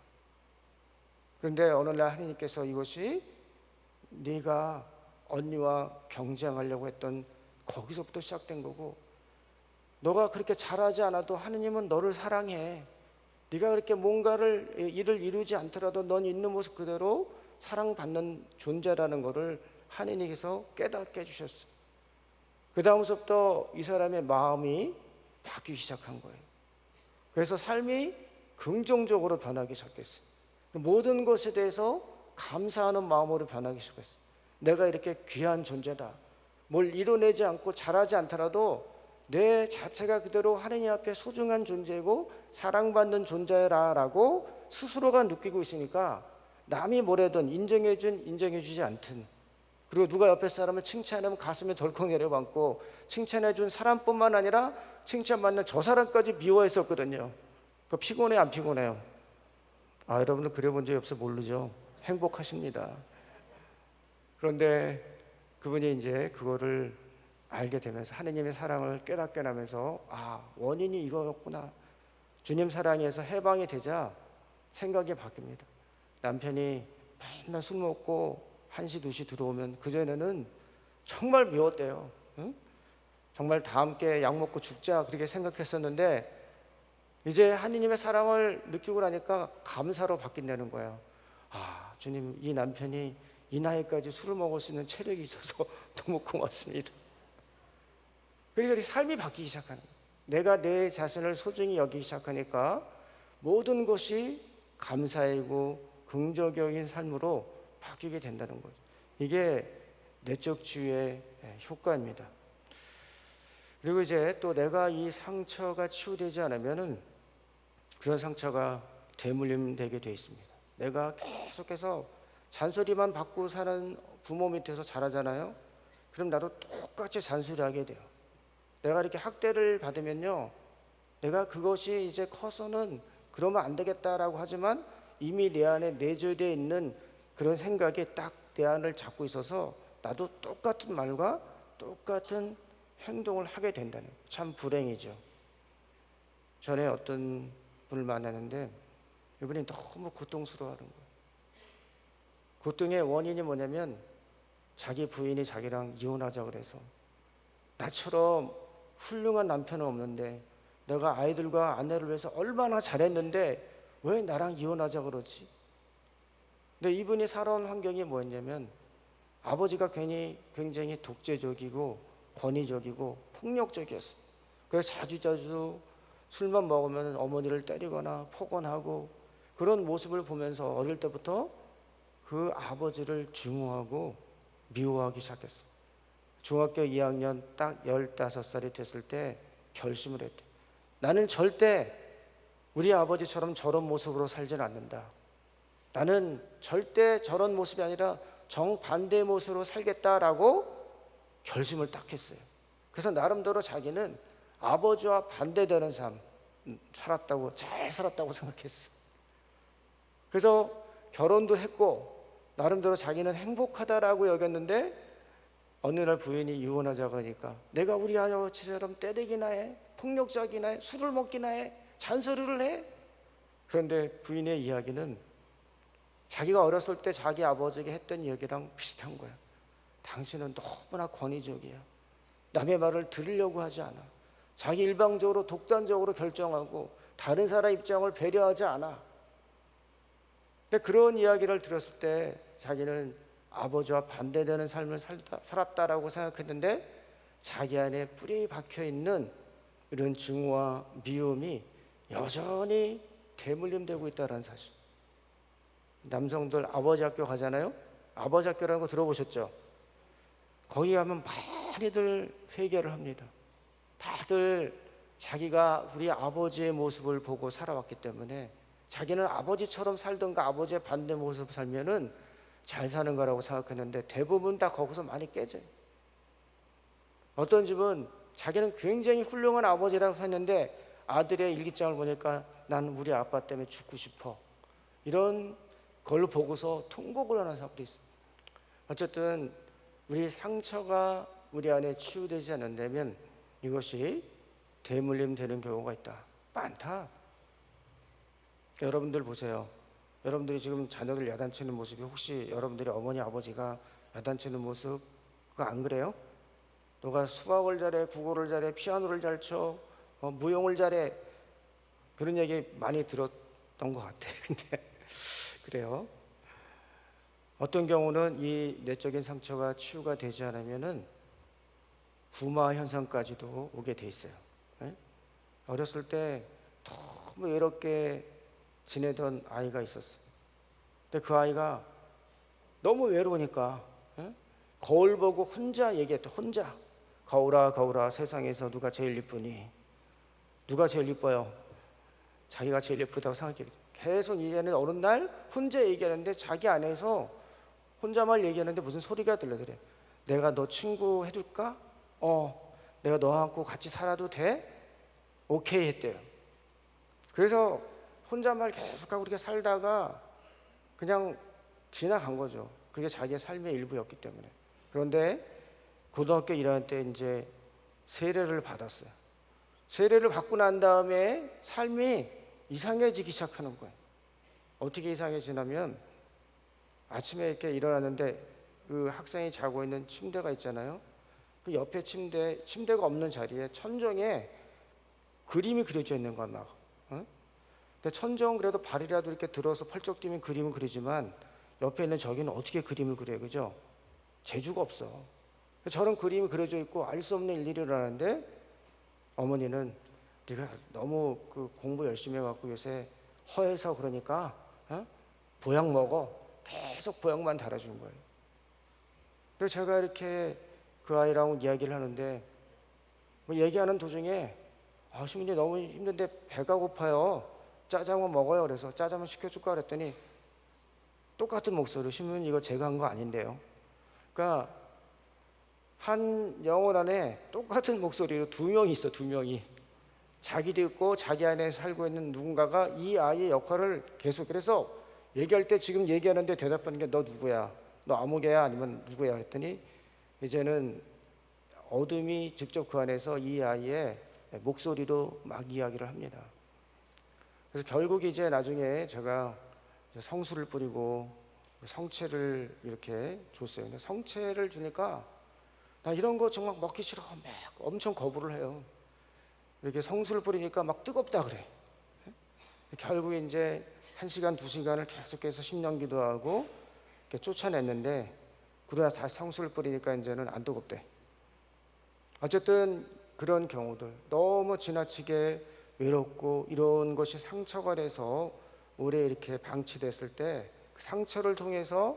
그런데 어느 날 하나님께서 이것이 네가 언니와 경쟁하려고 했던 거기서부터 시작된 거고, 너가 그렇게 잘하지 않아도 하느님은 너를 사랑해. 네가 그렇게 뭔가를 일을 이루지 않더라도 넌 있는 모습 그대로 사랑받는 존재라는 것을 하나님께서 깨닫게 해주셨어요. 그 다음부터 이 사람의 마음이 바뀌기 시작한 거예요. 그래서 삶이 긍정적으로 변하기 시작했어요. 모든 것에 대해서 감사하는 마음으로 변하기 시작했어요. 내가 이렇게 귀한 존재다. 뭘 이뤄내지 않고 잘하지 않더라도 내 자체가 그대로 하나님 앞에 소중한 존재이고 사랑받는 존재라라고 스스로가 느끼고 있으니까 남이 뭐래든 인정해주지 않든, 그리고 누가 옆에 사람을 칭찬하면 가슴에 덜컥 내려앉고 칭찬해준 사람뿐만 아니라 칭찬받는 저 사람까지 미워했었거든요. 그 피곤해 안 피곤해요? 여러분들 그려본 적이 없어 모르죠. 행복하십니다. 그런데 그분이 이제 그거를 알게 되면서 하느님의 사랑을 깨닫게 하면서 원인이 이거였구나. 주님 사랑에서 해방이 되자 생각이 바뀝니다. 남편이 맨날 술 먹고 1시, 2시 들어오면 그전에는 정말 미웠대요. 응? 정말 다 함께 약 먹고 죽자 그렇게 생각했었는데 이제 하느님의 사랑을 느끼고 나니까 감사로 바뀐다는 거예요. 아, 주님, 이 남편이 이 나이까지 술을 먹을 수 있는 체력이 있어서 너무 고맙습니다. 그러니까 삶이 바뀌기 시작하는 거예요. 내가 내 자신을 소중히 여기기 시작하니까 모든 것이 감사이고 긍정적인 삶으로 바뀌게 된다는 거죠. 이게 내적 치유의 효과입니다. 그리고 이제 또 내가 이 상처가 치유되지 않으면은 그런 상처가 되물림되게 돼 있습니다. 내가 계속해서 잔소리만 받고 사는 부모 밑에서 자라잖아요. 그럼 나도 똑같이 잔소리하게 돼요. 내가 이렇게 학대를 받으면요, 내가 그것이 이제 커서는 그러면 안 되겠다라고 하지만 이미 내 안에 내재되어 있는 그런 생각이 딱 내 안을 잡고 있어서 나도 똑같은 말과 똑같은 행동을 하게 된다는 거예요. 참 불행이죠. 전에 어떤 분을 만나는데 이분이 너무 고통스러워하는 거예요. 고통의 원인이 뭐냐면 자기 부인이 자기랑 이혼하자 그래서 나처럼 훌륭한 남편은 없는데 내가 아이들과 아내를 위해서 얼마나 잘했는데 왜 나랑 이혼하자 그러지? 근데 이분이 살아온 환경이 뭐였냐면 아버지가 굉장히 독재적이고 권위적이고 폭력적이었어요. 그래서 자주자주 술만 먹으면 어머니를 때리거나 폭언하고 그런 모습을 보면서 어릴 때부터 그 아버지를 증오하고 미워하기 시작했어요. 중학교 2학년 딱 15살이 됐을 때 결심을 했대. 나는 절대 우리 아버지처럼 저런 모습으로 살진 않는다. 나는 절대 저런 모습이 아니라 정반대의 모습으로 살겠다라고 결심을 딱 했어요. 그래서 나름대로 자기는 아버지와 반대되는 삶 살았다고, 잘 살았다고 생각했어. 그래서 결혼도 했고 나름대로 자기는 행복하다라고 여겼는데 어느 날 부인이 이혼하자 그러니까 내가 우리 아버지처럼 때리기나 해, 폭력적이나 해, 술을 먹기나 해, 잔소리를 해. 그런데 부인의 이야기는 자기가 어렸을 때 자기 아버지에게 했던 이야기랑 비슷한 거야. 당신은 너무나 권위적이야. 남의 말을 들으려고 하지 않아. 자기 일방적으로 독단적으로 결정하고 다른 사람 입장을 배려하지 않아. 근데 그런 이야기를 들었을 때 자기는 아버지와 반대되는 삶을 살았다라고 생각했는데 자기 안에 뿌리 박혀있는 이런 증오와 미움이 여전히 대물림되고 있다는 사실. 남성들 아버지 학교 가잖아요. 아버지 학교라는 거 들어보셨죠? 거기 가면 많이들 회개를 합니다. 다들 자기가 우리 아버지의 모습을 보고 살아왔기 때문에 자기는 아버지처럼 살던가 아버지의 반대 모습 살면은 잘 사는 거라고 생각했는데 대부분 다 거기서 많이 깨져요. 어떤 집은 자기는 굉장히 훌륭한 아버지라고 했는데 아들의 일기장을 보니까 난 우리 아빠 때문에 죽고 싶어. 이런 걸 보고서 통곡을 하는 사람도 있어요. 어쨌든 우리 상처가 우리 안에 치유되지 않는다면 이것이 대물림 되는 경우가 있다. 많다. 여러분들 보세요. 여러분들이 지금 자녀들 야단치는 모습이 혹시 여러분들의 어머니 아버지가 야단치는 모습 그거 안 그래요? 너가 수학을 잘해, 국어를 잘해, 피아노를 잘 쳐, 무용을 잘해 그런 얘기 많이 들었던 것 같아. 근데 그래요. 어떤 경우는 이 내적인 상처가 치유가 되지 않으면은 구마 현상까지도 오게 돼 있어요. 네? 어렸을 때 너무 외롭게 지내던 아이가 있었어요. 근데 그 아이가 너무 외로우니까 거울 보고 혼자 얘기했대. 혼자 거울아 거울아 세상에서 누가 제일 이쁘니? 누가 제일 이뻐요? 자기가 제일 예쁘다고 생각했대. 계속 얘기하는데 어느 날 혼자 얘기하는데 자기 안에서 혼자만 얘기하는데 무슨 소리가 들려더래. 내가 너 친구 해줄까? 내가 너와 함께 같이 살아도 돼? 오케이 했대요. 그래서 혼자말 계속하고 이렇게 살다가 그냥 지나간 거죠. 그게 자기의 삶의 일부였기 때문에. 그런데 고등학교 1학년 때 이제 세례를 받았어요. 세례를 받고 난 다음에 삶이 이상해지기 시작하는 거예요. 어떻게 이상해지냐면 아침에 이렇게 일어났는데 그 학생이 자고 있는 침대가 있잖아요. 그 옆에 침대가 없는 자리에 천정에 그림이 그려져 있는 거야 막. 어? 근데 천정은 그래도 발이라도 이렇게 들어서 펄쩍 뛰면 그림은 그리지만 옆에 있는 저기는 어떻게 그림을 그려요, 그죠? 재주가 없어. 저런 그림이 그려져 있고 알 수 없는 일이 일어나는데 어머니는 네가 너무 그 공부 열심히 해갖고 요새 허해서 그러니까 보약 먹어. 계속 보약만 달아주는 거예요. 그래서 제가 이렇게 그 아이랑 이야기를 하는데 뭐 얘기하는 도중에 신부님 너무 힘든데 배가 고파요. 짜장면 먹어요. 그래서 짜장면 시켜줄까 그랬더니 똑같은 목소리로 신부님 이거 제가 한 거 아닌데요. 그러니까 한 영혼 안에 똑같은 목소리로 두 명이 있어. 두 명이 자기도 있고 자기 안에 살고 있는 누군가가 이 아이의 역할을 계속. 그래서 얘기할 때 지금 얘기하는데 대답하는 게 너 누구야? 너 아무개야? 아니면 누구야? 그랬더니 이제는 어둠이 직접 그 안에서 이 아이의 목소리로 막 이야기를 합니다. 그래서 결국 이제 나중에 제가 성수를 뿌리고 성채를 이렇게 줬어요. 근데 성채를 주니까 나 이런 거 정말 먹기 싫어. 막 엄청 거부를 해요. 이렇게 성수를 뿌리니까 막 뜨겁다 그래. 결국 이제 1시간, 2시간을 계속해서 신령 기도하고 이렇게 쫓아냈는데 그러나 다시 성수를 뿌리니까 이제는 안 뜨겁대. 어쨌든 그런 경우들 너무 지나치게 외롭고 이런 것이 상처가 돼서 오래 이렇게 방치됐을 때 그 상처를 통해서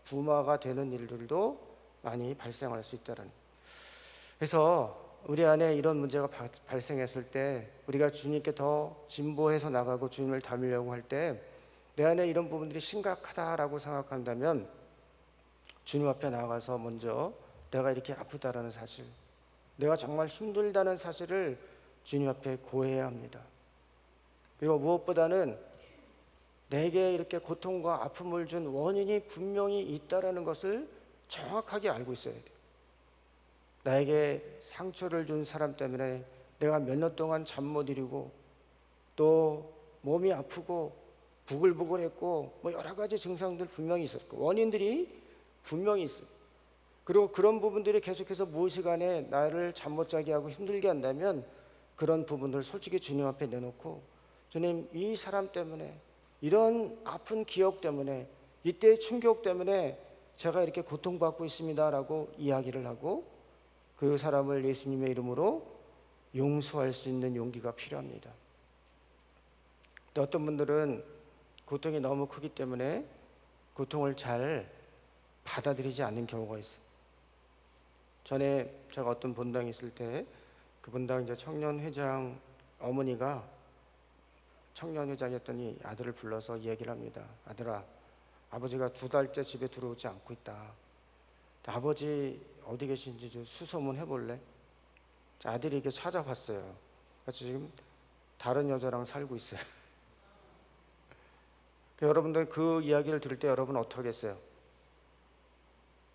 부마가 되는 일들도 많이 발생할 수 있다는. 그래서 우리 안에 이런 문제가 발생했을 때 우리가 주님께 더 진보해서 나가고 주님을 닮으려고 할 때 내 안에 이런 부분들이 심각하다라고 생각한다면 주님 앞에 나가서 먼저 내가 이렇게 아프다라는 사실, 내가 정말 힘들다는 사실을 주님 앞에 고해야 합니다. 그리고 무엇보다는 내게 이렇게 고통과 아픔을 준 원인이 분명히 있다라는 것을 정확하게 알고 있어야 돼요. 나에게 상처를 준 사람 때문에 내가 몇 년 동안 잠 못 이루고 또 몸이 아프고 부글부글했고 뭐 여러 가지 증상들 분명히 있었고 원인들이 분명히 있어요. 그리고 그런 부분들이 계속해서 무엇시간에 나를 잠 못 자게 하고 힘들게 한다면 그런 부분들 솔직히 주님 앞에 내놓고 주님 이 사람 때문에 이런 아픈 기억 때문에 이때의 충격 때문에 제가 이렇게 고통받고 있습니다라고 이야기를 하고 그 사람을 예수님의 이름으로 용서할 수 있는 용기가 필요합니다. 또 어떤 분들은 고통이 너무 크기 때문에 고통을 잘 받아들이지 않는 경우가 있어요. 전에 제가 어떤 본당에 있을 때 그 본당 이제 청년회장 어머니가 청년회장이었더니 아들을 불러서 이야기를 합니다. 아들아, 아버지가 2달째 집에 들어오지 않고 있다. 아버지 어디 계신지 좀 수소문 해볼래? 아들이 이렇게 찾아봤어요. 그래서 지금 다른 여자랑 살고 있어요. 여러분들 그 이야기를 들을 때 여러분 어떻게 하겠어요?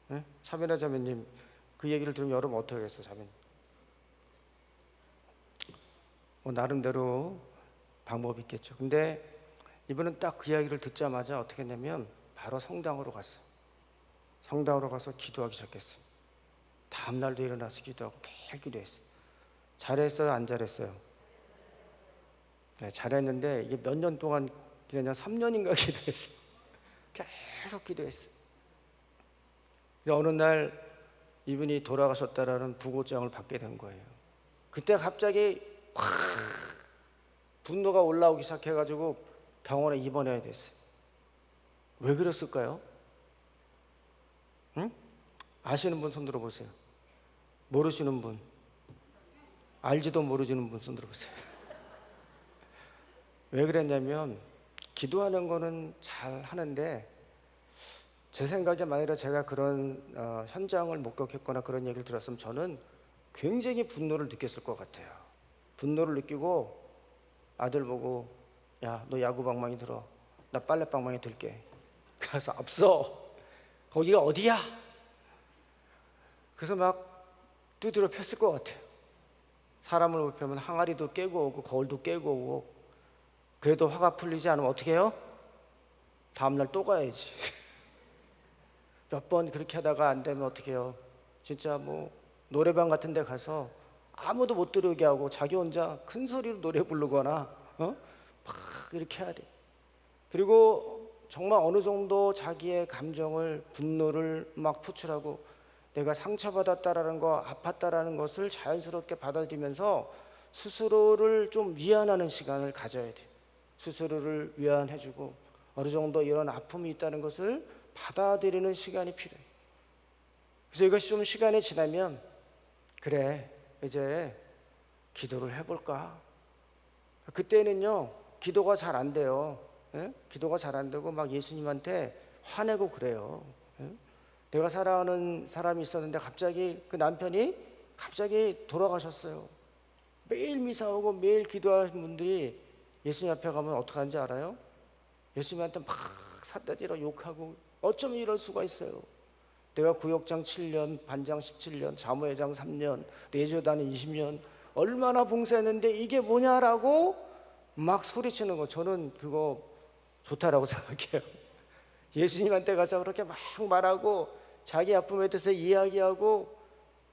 네? 차민아 자매님 그 얘기를 들으면 여러분 어떻게 하겠어요? 자매님 나름대로 방법이 있겠죠. 근데 이분은 딱 그 이야기를 듣자마자 어떻게 했냐면 바로 성당으로 갔어요. 성당으로 가서 기도하기 시작했어요. 다음 날도 일어나서 기도하고 매일 기도했어요. 잘했어요? 안 잘했어요? 네, 잘했는데 이게 몇 년 동안 그냥 3년인가 기도했어요. 계속 기도했어요. 어느 날 이분이 돌아가셨다라는 부고장을 받게 된 거예요. 그때 갑자기 확 분노가 올라오기 시작해가지고 병원에 입원해야 됐어요. 왜 그랬을까요? 응? 아시는 분 손 들어보세요. 모르시는 분, 알지도 모르시는 분 손 들어보세요. 왜 그랬냐면 기도하는 거는 잘 하는데 제 생각에 만약에 제가 그런 현장을 목격했거나 그런 얘기를 들었으면 저는 굉장히 분노를 느꼈을 것 같아요. 분노를 느끼고 아들 보고 야, 너 야구방망이 들어. 나 빨래방망이 들게. 가서 앞서. 거기가 어디야? 그래서 막 두드려 팼을 것 같아요. 사람을 못 펴면 항아리도 깨고 오고 거울도 깨고 오고. 그래도 화가 풀리지 않으면 어떻게 해요? 다음날 또 가야지. 몇 번 그렇게 하다가 안 되면 어떻게 해요? 진짜 뭐 노래방 같은 데 가서 아무도 못 들어오게 하고 자기 혼자 큰 소리로 노래 부르거나 막 이렇게 해야 돼. 그리고 정말 어느 정도 자기의 감정을, 분노를 막 표출하고 내가 상처받았다라는 거, 아팠다라는 것을 자연스럽게 받아들이면서 스스로를 좀 위안하는 시간을 가져야 돼. 스스로를 위안해주고 어느 정도 이런 아픔이 있다는 것을 받아들이는 시간이 필요해. 그래서 이것이 좀 시간이 지나면 그래 이제 기도를 해볼까. 그때는요 기도가 잘 안 돼요. 예? 기도가 잘 안 되고 막 예수님한테 화내고 그래요. 예? 내가 사랑하는 사람이 있었는데 갑자기 그 남편이 갑자기 돌아가셨어요. 매일 미사 오고 매일 기도하는 분들이 예수님 앞에 가면 어떻게 하는지 알아요? 예수님한테 막 삿대질러 욕하고 어쩜 이럴 수가 있어요. 내가 구역장 7년, 반장 17년, 자모회장 3년, 레지오단에 20년 얼마나 봉사했는데 이게 뭐냐라고 막 소리치는 거, 저는 그거 좋다라고 생각해요. 예수님한테 가서 그렇게 막 말하고 자기 아픔에 대해서 이야기하고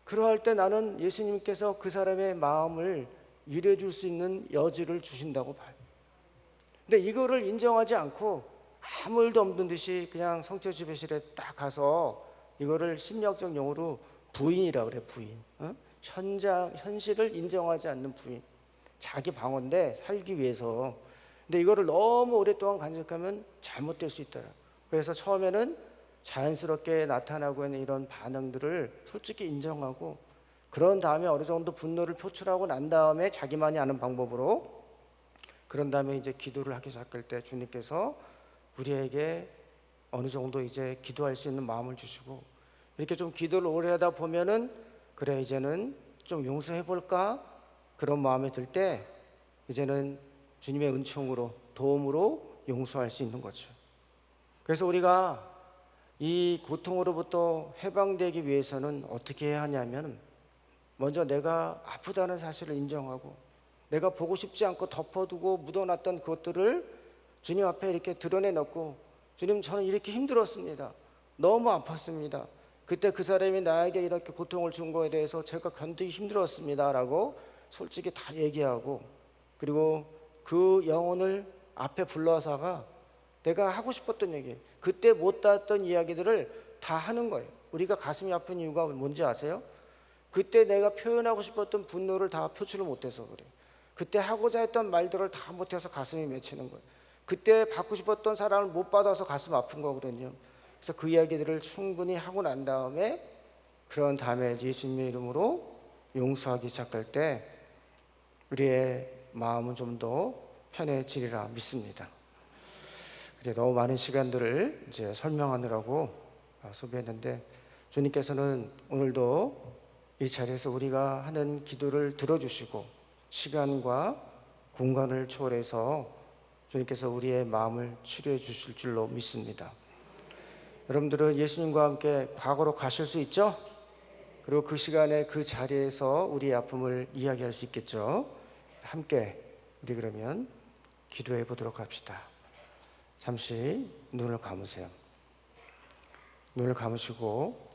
그러할 때 나는 예수님께서 그 사람의 마음을 위로해 줄 수 있는 여지를 주신다고 봐요. 근데 이거를 인정하지 않고 아무 일도 없는 듯이 그냥 성체 지배실에 딱 가서 이거를 심리학적 용어로 부인이라고 그래. 부인. 현실을 인정하지 않는 부인. 자기 방어인데 살기 위해서. 근데 이거를 너무 오랫동안 간직하면 잘못될 수 있더라. 그래서 처음에는 자연스럽게 나타나고 있는 이런 반응들을 솔직히 인정하고 그런 다음에 어느 정도 분노를 표출하고 난 다음에 자기만이 아는 방법으로 그런 다음에 이제 기도를 하기 시작할 때 주님께서 우리에게 어느 정도 이제 기도할 수 있는 마음을 주시고 이렇게 좀 기도를 오래 하다 보면은 그래 이제는 좀 용서해 볼까 그런 마음이 들 때 이제는 주님의 은총으로 도움으로 용서할 수 있는 거죠. 그래서 우리가 이 고통으로부터 해방되기 위해서는 어떻게 해야 하냐면 먼저 내가 아프다는 사실을 인정하고 내가 보고 싶지 않고 덮어두고 묻어놨던 그것들을 주님 앞에 이렇게 드러내놓고 주님 저는 이렇게 힘들었습니다. 너무 아팠습니다. 그때 그 사람이 나에게 이렇게 고통을 준 거에 대해서 제가 견디기 힘들었습니다 라고 솔직히 다 얘기하고 그리고 그 영혼을 앞에 불러서가 내가 하고 싶었던 얘기 그때 못 닿았던 이야기들을 다 하는 거예요. 우리가 가슴이 아픈 이유가 뭔지 아세요? 그때 내가 표현하고 싶었던 분노를 다 표출을 못해서 그래요. 그때 하고자 했던 말들을 다 못해서 가슴이 맺히는 거예요. 그때 받고 싶었던 사랑을 못 받아서 가슴 아픈 거거든요. 그래서 그 이야기들을 충분히 하고 난 다음에 그런 다음에 예수님의 이름으로 용서하기 시작할 때 우리의 마음은 좀 더 편해지리라 믿습니다. 그래 너무 많은 시간들을 이제 설명하느라고 소비했는데 주님께서는 오늘도 이 자리에서 우리가 하는 기도를 들어주시고 시간과 공간을 초월해서 주님께서 우리의 마음을 치료해 주실 줄로 믿습니다. 여러분들은 예수님과 함께 과거로 가실 수 있죠? 그리고 그 시간에 그 자리에서 우리의 아픔을 이야기할 수 있겠죠? 함께 우리 그러면 기도해 보도록 합시다. 잠시 눈을 감으세요. 눈을 감으시고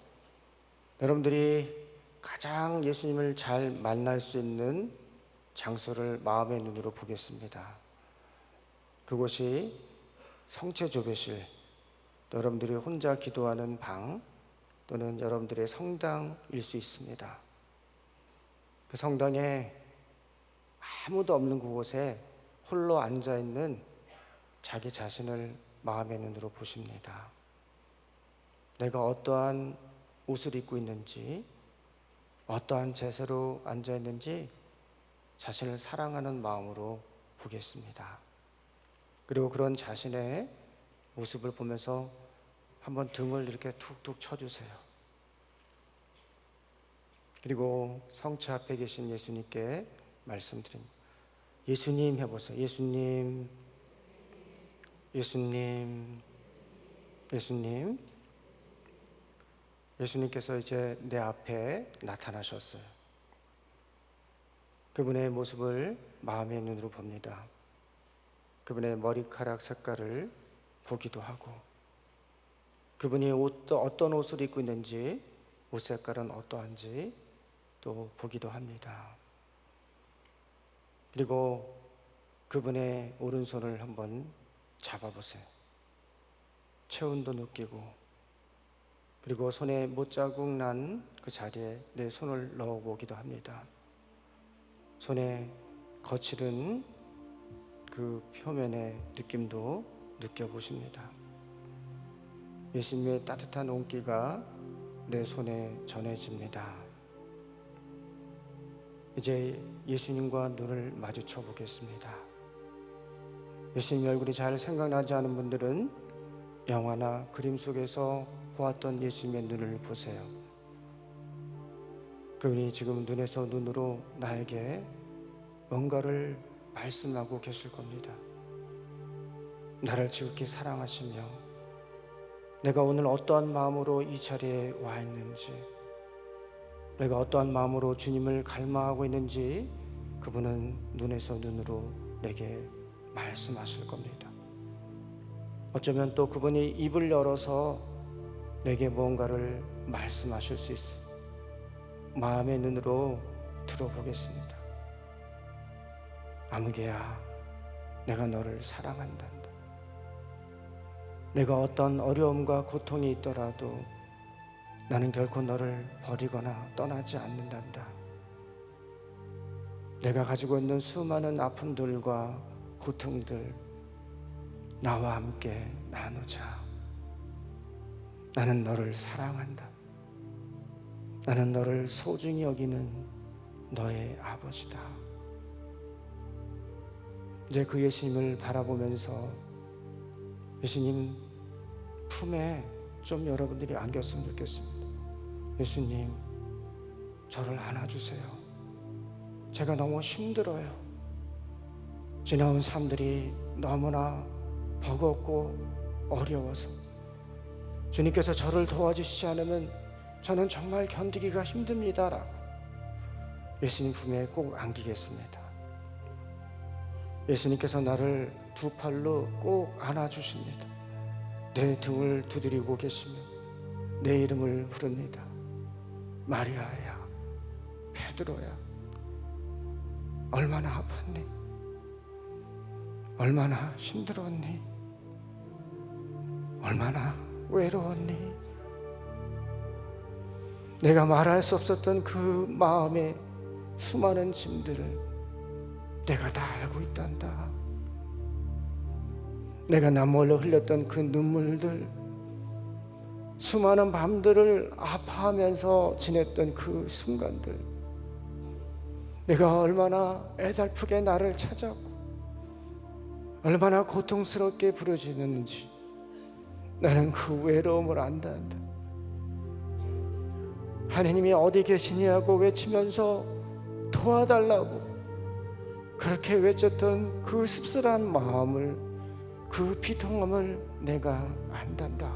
여러분들이 가장 예수님을 잘 만날 수 있는 장소를 마음의 눈으로 보겠습니다. 그곳이 성체 조배실, 여러분들이 혼자 기도하는 방 또는 여러분들의 성당일 수 있습니다. 그 성당에 아무도 없는 그곳에 홀로 앉아있는 자기 자신을 마음의 눈으로 보십니다. 내가 어떠한 옷을 입고 있는지 어떠한 자세로 앉아있는지 자신을 사랑하는 마음으로 보겠습니다. 그리고 그런 자신의 모습을 보면서 한번 등을 이렇게 툭툭 쳐주세요. 그리고 성체 앞에 계신 예수님께 말씀드립니다. 예수님 해보세요. 예수님, 예수님, 예수님. 예수님께서 이제 내 앞에 나타나셨어요. 그분의 모습을 마음의 눈으로 봅니다. 그분의 머리카락 색깔을 보기도 하고 그분이 어떤 옷을 입고 있는지, 옷 색깔은 어떠한지 또 보기도 합니다. 그리고 그분의 오른손을 한번 잡아보세요. 체온도 느끼고, 그리고 손에 못자국 난 그 자리에 내 손을 넣어보기도 합니다. 손에 거칠은 그 표면의 느낌도 느껴보십니다. 예수님의 따뜻한 온기가 내 손에 전해집니다. 이제 예수님과 눈을 마주쳐 보겠습니다. 예수님 얼굴이 잘 생각나지 않은 분들은 영화나 그림 속에서 보았던 예수님의 눈을 보세요. 그분이 지금 눈에서 눈으로 나에게 뭔가를 말씀하고 계실 겁니다. 나를 지극히 사랑하시며 내가 오늘 어떠한 마음으로 이 자리에 와 있는지, 내가 어떠한 마음으로 주님을 갈망하고 있는지 그분은 눈에서 눈으로 내게 말씀하실 겁니다. 어쩌면 또 그분이 입을 열어서 내게 뭔가를 말씀하실 수 있어요. 마음의 눈으로 들어보겠습니다. 아무개야, 내가 너를 사랑한단다. 내가 어떤 어려움과 고통이 있더라도 나는 결코 너를 버리거나 떠나지 않는단다. 내가 가지고 있는 수많은 아픔들과 고통들 나와 함께 나누자. 나는 너를 사랑한다. 나는 너를 소중히 여기는 너의 아버지다. 이제 그 예수님을 바라보면서 예수님 품에 좀 여러분들이 안겼으면 좋겠습니다. 예수님, 저를 안아주세요. 제가 너무 힘들어요. 지나온 삶들이 너무나 버겁고 어려워서 주님께서 저를 도와주시지 않으면 저는 정말 견디기가 힘듭니다 라고 예수님 품에 꼭 안기겠습니다. 예수님께서 나를 두 팔로 꼭 안아주십니다. 내 등을 두드리고 계시며 내 이름을 부릅니다. 마리아야, 베드로야, 얼마나 아팠니? 얼마나 힘들었니? 얼마나 외로웠니? 내가 말할 수 없었던 그 마음의 수많은 짐들을 내가 다 알고 있단다. 내가 남몰래 흘렸던 그 눈물들, 수많은 밤들을 아파하면서 지냈던 그 순간들, 내가 얼마나 애달프게 나를 찾았고 얼마나 고통스럽게 부르짖는지 나는 그 외로움을 안단다. 하나님이 어디 계시냐고 외치면서 도와달라고 그렇게 외쳤던 그 씁쓸한 마음을, 그 비통함을 내가 안단다.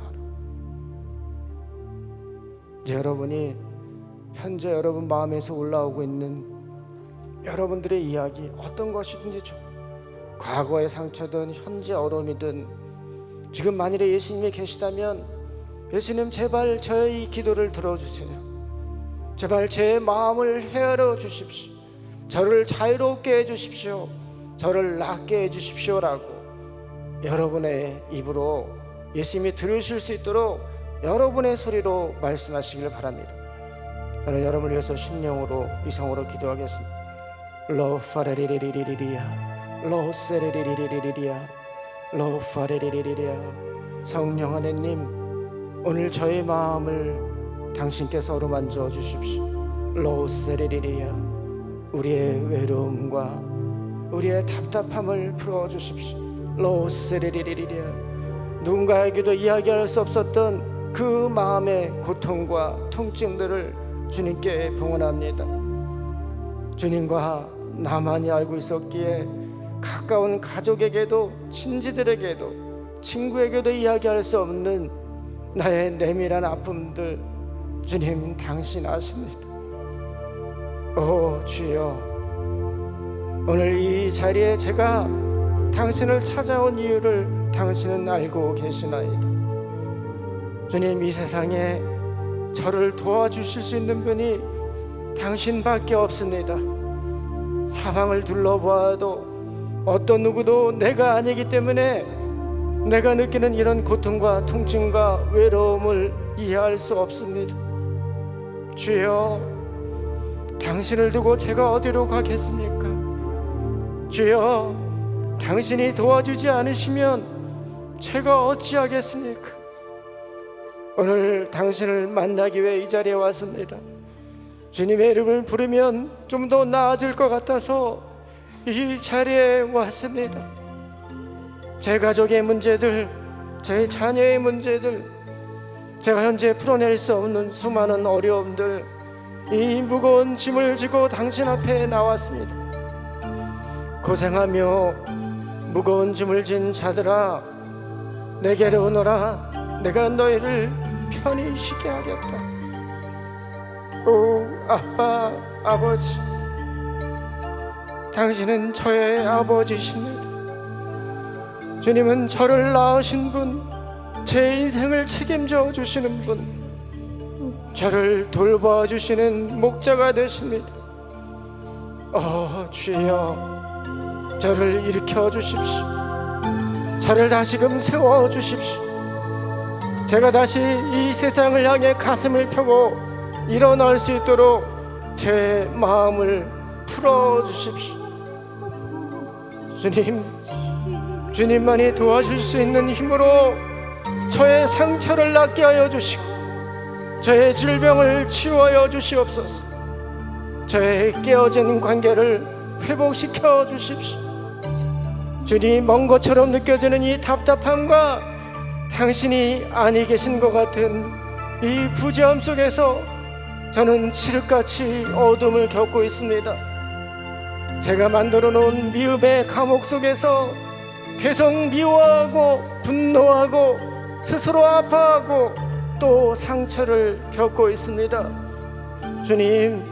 이제 여러분이 현재 여러분 마음에서 올라오고 있는 여러분들의 이야기, 어떤 것이든지 좀 과거의 상처든 현재 어려움이든, 지금 만일에 예수님이 계시다면 예수님 제발 저의 기도를 들어주세요. 제발 제 마음을 헤아려 주십시오. 저를 자유롭게 해주십시오. 저를 낫게 해주십시오 라고 여러분의 입으로 예수님이 들으실 수 있도록 여러분의 소리로 말씀하시길 바랍니다. 저는 여러분을 위해서 심령으로 이성으로 기도하겠습니다. 로파레리리리리리야, 로세레리리리리리야, 로파레리리리리야. 성령 하나님, 오늘 저의 마음을 당신께서 어루만져 주십시오. 로세레리리야. 우리의 외로움과 우리의 답답함을 풀어주십시오. 로세레리리리리야. 누군가에게도 이야기할 수 없었던 그 마음의 고통과 통증들을 주님께 봉헌합니다. 주님과 나만이 알고 있었기에 가까운 가족에게도, 친지들에게도, 친구에게도 이야기할 수 없는 나의 내밀한 아픔들, 주님 당신 아십니다. 오 주여, 오늘 이 자리에 제가 당신을 찾아온 이유를 당신은 알고 계시나이다. 주님, 이 세상에 저를 도와주실 수 있는 분이 당신밖에 없습니다. 사방을 둘러보아도 어떤 누구도 내가 아니기 때문에 내가 느끼는 이런 고통과 통증과 외로움을 이해할 수 없습니다. 주여, 당신을 두고 제가 어디로 가겠습니까? 주여, 당신이 도와주지 않으시면 제가 어찌하겠습니까? 오늘 당신을 만나기 위해 이 자리에 왔습니다. 주님의 이름을 부르면 좀 더 나아질 것 같아서 이 자리에 왔습니다. 제 가족의 문제들, 제 자녀의 문제들, 제가 현재 풀어낼 수 없는 수많은 어려움들, 이 무거운 짐을 지고 당신 앞에 나왔습니다. 고생하며 무거운 짐을 진 자들아, 내게로 오너라. 내가 너희를 편히 쉬게 하겠다. 오 아빠, 아버지, 당신은 저의 아버지십니다. 주님은 저를 낳으신 분, 제 인생을 책임져 주시는 분, 저를 돌봐 주시는 목자가 되십니다. 주여, 저를 일으켜 주십시오. 저를 다시금 세워 주십시오. 제가 다시 이 세상을 향해 가슴을 펴고 일어날 수 있도록 제 마음을 풀어 주십시오. 주님, 주님만이 도와줄 수 있는 힘으로 저의 상처를 낫게 하여 주시고 저의 질병을 치유하여 주시옵소서. 저의 깨어진 관계를 회복시켜 주십시오. 주님, 먼 것처럼 느껴지는 이 답답함과 당신이 아니 계신 것 같은 이 부재함 속에서 저는 칠흑같이 어둠을 겪고 있습니다. 제가 만들어 놓은 미움의 감옥 속에서 계속 미워하고 분노하고 스스로 아파하고 또 상처를 겪고 있습니다. 주님,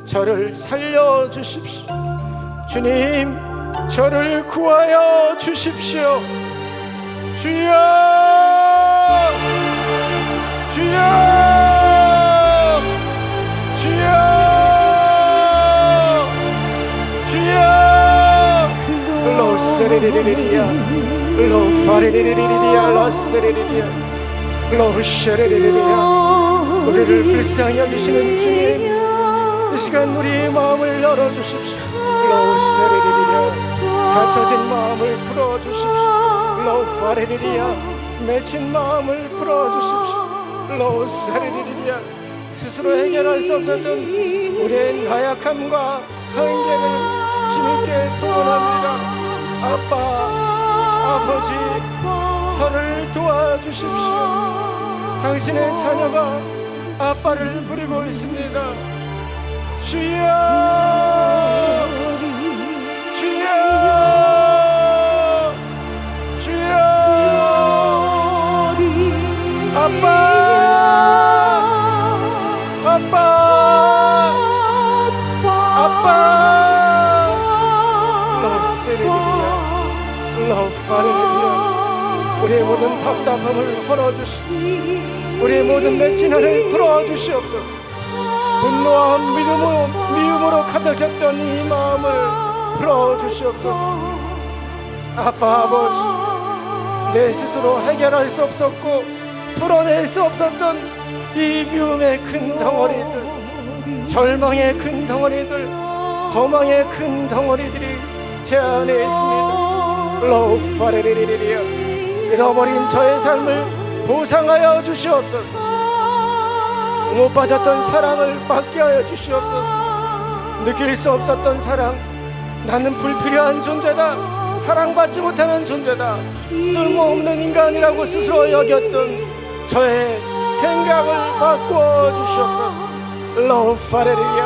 저를 살려주십시오. 주님, 저를 구하여 주십시오. 주여, 주여, 주여, 주여. 로세레리리리야, 로파레리리리야, 로세레리리야, 로샤레리리야. 우리를 불쌍히 여기시는 주님, 이 시간 우리의 마음을 열어주십시오. 로세레리리야, 다쳐진 마음을 풀어주십시오. 로파레리리야, 맺힌 마음을 풀어주십시오. 로사레리리야, 스스로 해결할 수 없었던 우리의 나약함과 한계를 주님께 도원합니다. 아빠, 아버지, 저를 도와주십시오. 당신의 자녀가 아빠를 부리고 있습니다. 주여, 주여, 주여. 아빠, 아빠, 아빠. 로세레리야, 로파레리야. 우리의 모든 답답함을 풀어주시고 우리의 모든 맺힌함을 풀어주시옵소서. 분노와 미움으로 가득했던 이 마음을 풀어주시옵소서. 아빠, 아버지, 내 스스로 해결할 수 없었고 풀어낼 수 없었던 이 미움의 큰 덩어리들, 절망의 큰 덩어리들, 허망의 큰 덩어리들이 제 안에 있습니다. 로파레리리리야, 잃어버린 저의 삶을 보상하여 주시옵소서. 못 빠졌던 사랑을 받게 하여 주시옵소서. 느낄 수 없었던 사랑, 나는 불필요한 존재다, 사랑받지 못하는 존재다, 쓸모없는 인간이라고 스스로 여겼던 저의 생각을 바꾸어 주시옵소서. 로파레리야.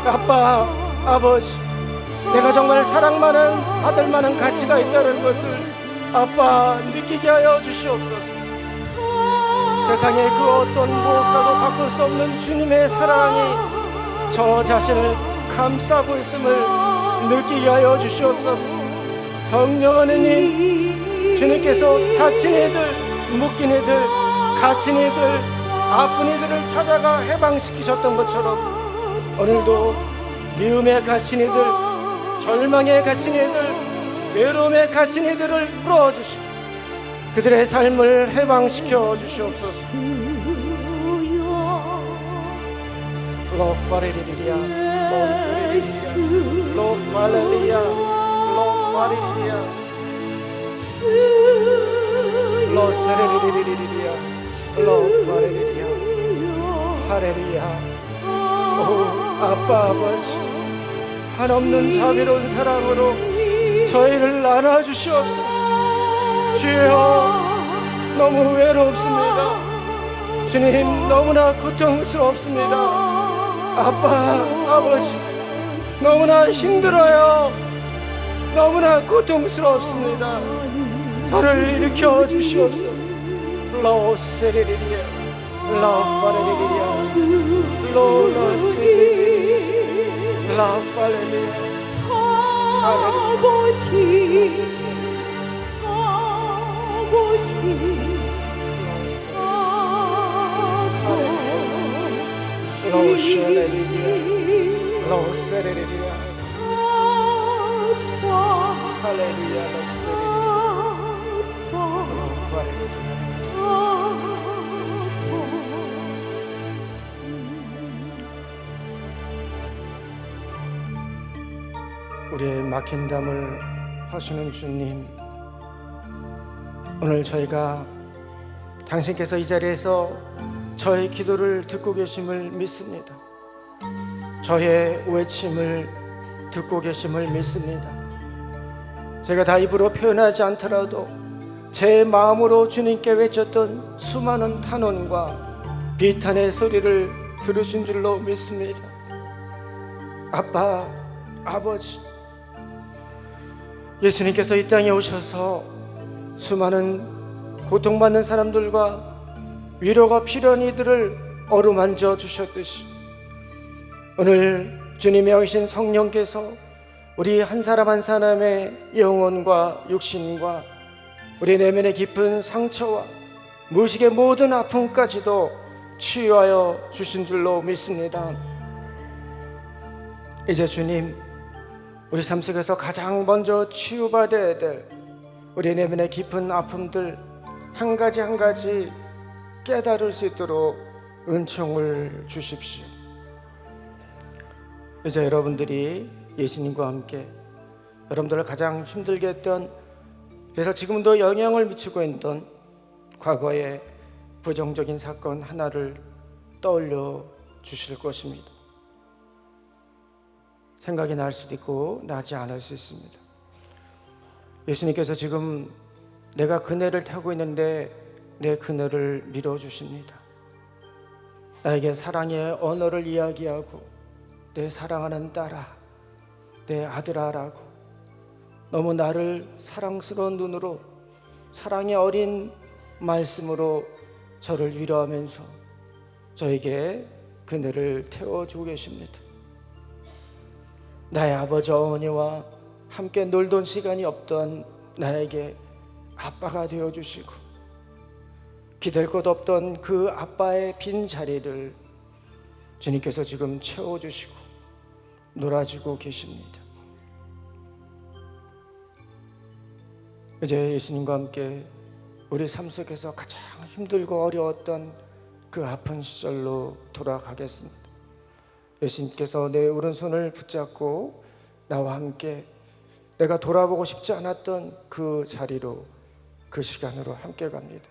아빠, 아버지, 내가 정말 사랑만은 받을 만한 가치가 있다는 것을 아빠 느끼게 하여 주시옵소서. 세상의 그 어떤 무엇과도 바꿀 수 없는 주님의 사랑이 저 자신을 감싸고 있음을 느끼게 하여 주시옵소서. 성령 하느님, 주님께서 다친 이들, 묶인 이들, 갇힌 이들, 아픈 이들을 찾아가 해방시키셨던 것처럼 오늘도 미움에 갇힌 이들, 절망에 갇힌 이들, 외로움에 갇힌 이들을 풀어주시고 그들의 삶을 해방시켜 주시옵소서. 로파레리리아, 로스레리리아, 로파레리아, 로파레리리아, 로스레리리리리아, 로파레리리아, 하레리아. 오 아빠 아버지, 한없는 자비로운 사랑으로 저희를 안아주시옵소서. 주여, 너무 외롭습니다. 주님, 너무나 고통스럽습니다. 아빠 아버지, 너무나 힘들어요. 너무나 고통스럽습니다. 저를 일으켜 주시옵소서. 로세리리리아, 라파레리리아, 로로세리리아, 라파레리리아. 아버지, 로셀레리리아, 로세리리아, 할렐루야, 로세리리아, 로파레리리아. 우리의 막힌 담을 하시는 주님, 오늘 저희가 당신께서 이 자리에서 저의 기도를 듣고 계심을 믿습니다. 저의 외침을 듣고 계심을 믿습니다. 제가 다 입으로 표현하지 않더라도 제 마음으로 주님께 외쳤던 수많은 탄원과 비탄의 소리를 들으신 줄로 믿습니다. 아빠, 아버지, 예수님께서 이 땅에 오셔서 수많은 고통받는 사람들과 위로가 필요한 이들을 어루만져 주셨듯이 오늘 주님의 오신 성령께서 우리 한 사람 한 사람의 영혼과 육신과 우리 내면의 깊은 상처와 무의식의 모든 아픔까지도 치유하여 주신 줄로 믿습니다. 이제 주님, 우리 삶 속에서 가장 먼저 치유받아야 될 우리 내면의 깊은 아픔들 한 가지 한 가지 깨달을 수 있도록 은총을 주십시오. 이제 여러분들이 예수님과 함께 여러분들을 가장 힘들게 했던, 그래서 지금도 영향을 미치고 있던 과거의 부정적인 사건 하나를 떠올려 주실 것입니다. 생각이 날 수도 있고 나지 않을 수 있습니다. 예수님께서 지금 내가 그네를 타고 있는데 내 그네를 밀어주십니다. 나에게 사랑의 언어를 이야기하고 내 사랑하는 딸아, 내 아들아라고 너무 나를 사랑스러운 눈으로 사랑의 어린 말씀으로 저를 위로하면서 저에게 그네를 태워주고 계십니다. 나의 아버지 어머니와 함께 놀던 시간이 없던 나에게 아빠가 되어주시고 기댈 것 없던 그 아빠의 빈 자리를 주님께서 지금 채워주시고 놀아주고 계십니다. 이제 예수님과 함께 우리 삶 속에서 가장 힘들고 어려웠던 그 아픈 시절로 돌아가겠습니다. 예수님께서 내 오른손을 붙잡고 나와 함께 내가 돌아보고 싶지 않았던 그 자리로, 그 시간으로 함께 갑니다.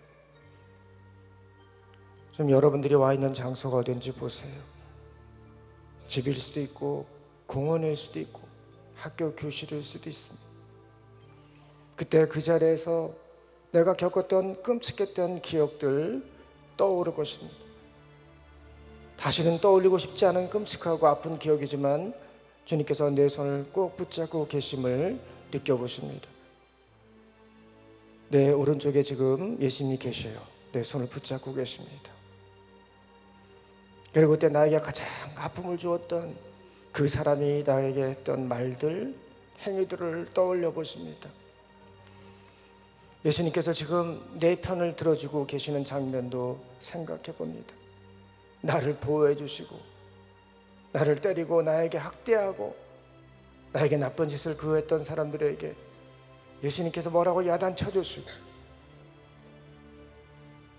좀 여러분들이 와 있는 장소가 어딘지 보세요. 집일 수도 있고 공원일 수도 있고 학교 교실일 수도 있습니다. 그때 그 자리에서 내가 겪었던 끔찍했던 기억들 떠오를 것입니다. 다시는 떠올리고 싶지 않은 끔찍하고 아픈 기억이지만 주님께서 내 손을 꼭 붙잡고 계심을 느껴보십니다. 내 오른쪽에 지금 예수님이 계셔요. 내 손을 붙잡고 계십니다. 그리고 그때 나에게 가장 아픔을 주었던 그 사람이 나에게 했던 말들, 행위들을 떠올려 보십니다. 예수님께서 지금 내 편을 들어주고 계시는 장면도 생각해 봅니다. 나를 보호해 주시고 나를 때리고 나에게 학대하고 나에게 나쁜 짓을 그했던 사람들에게 예수님께서 뭐라고 야단쳐 주시고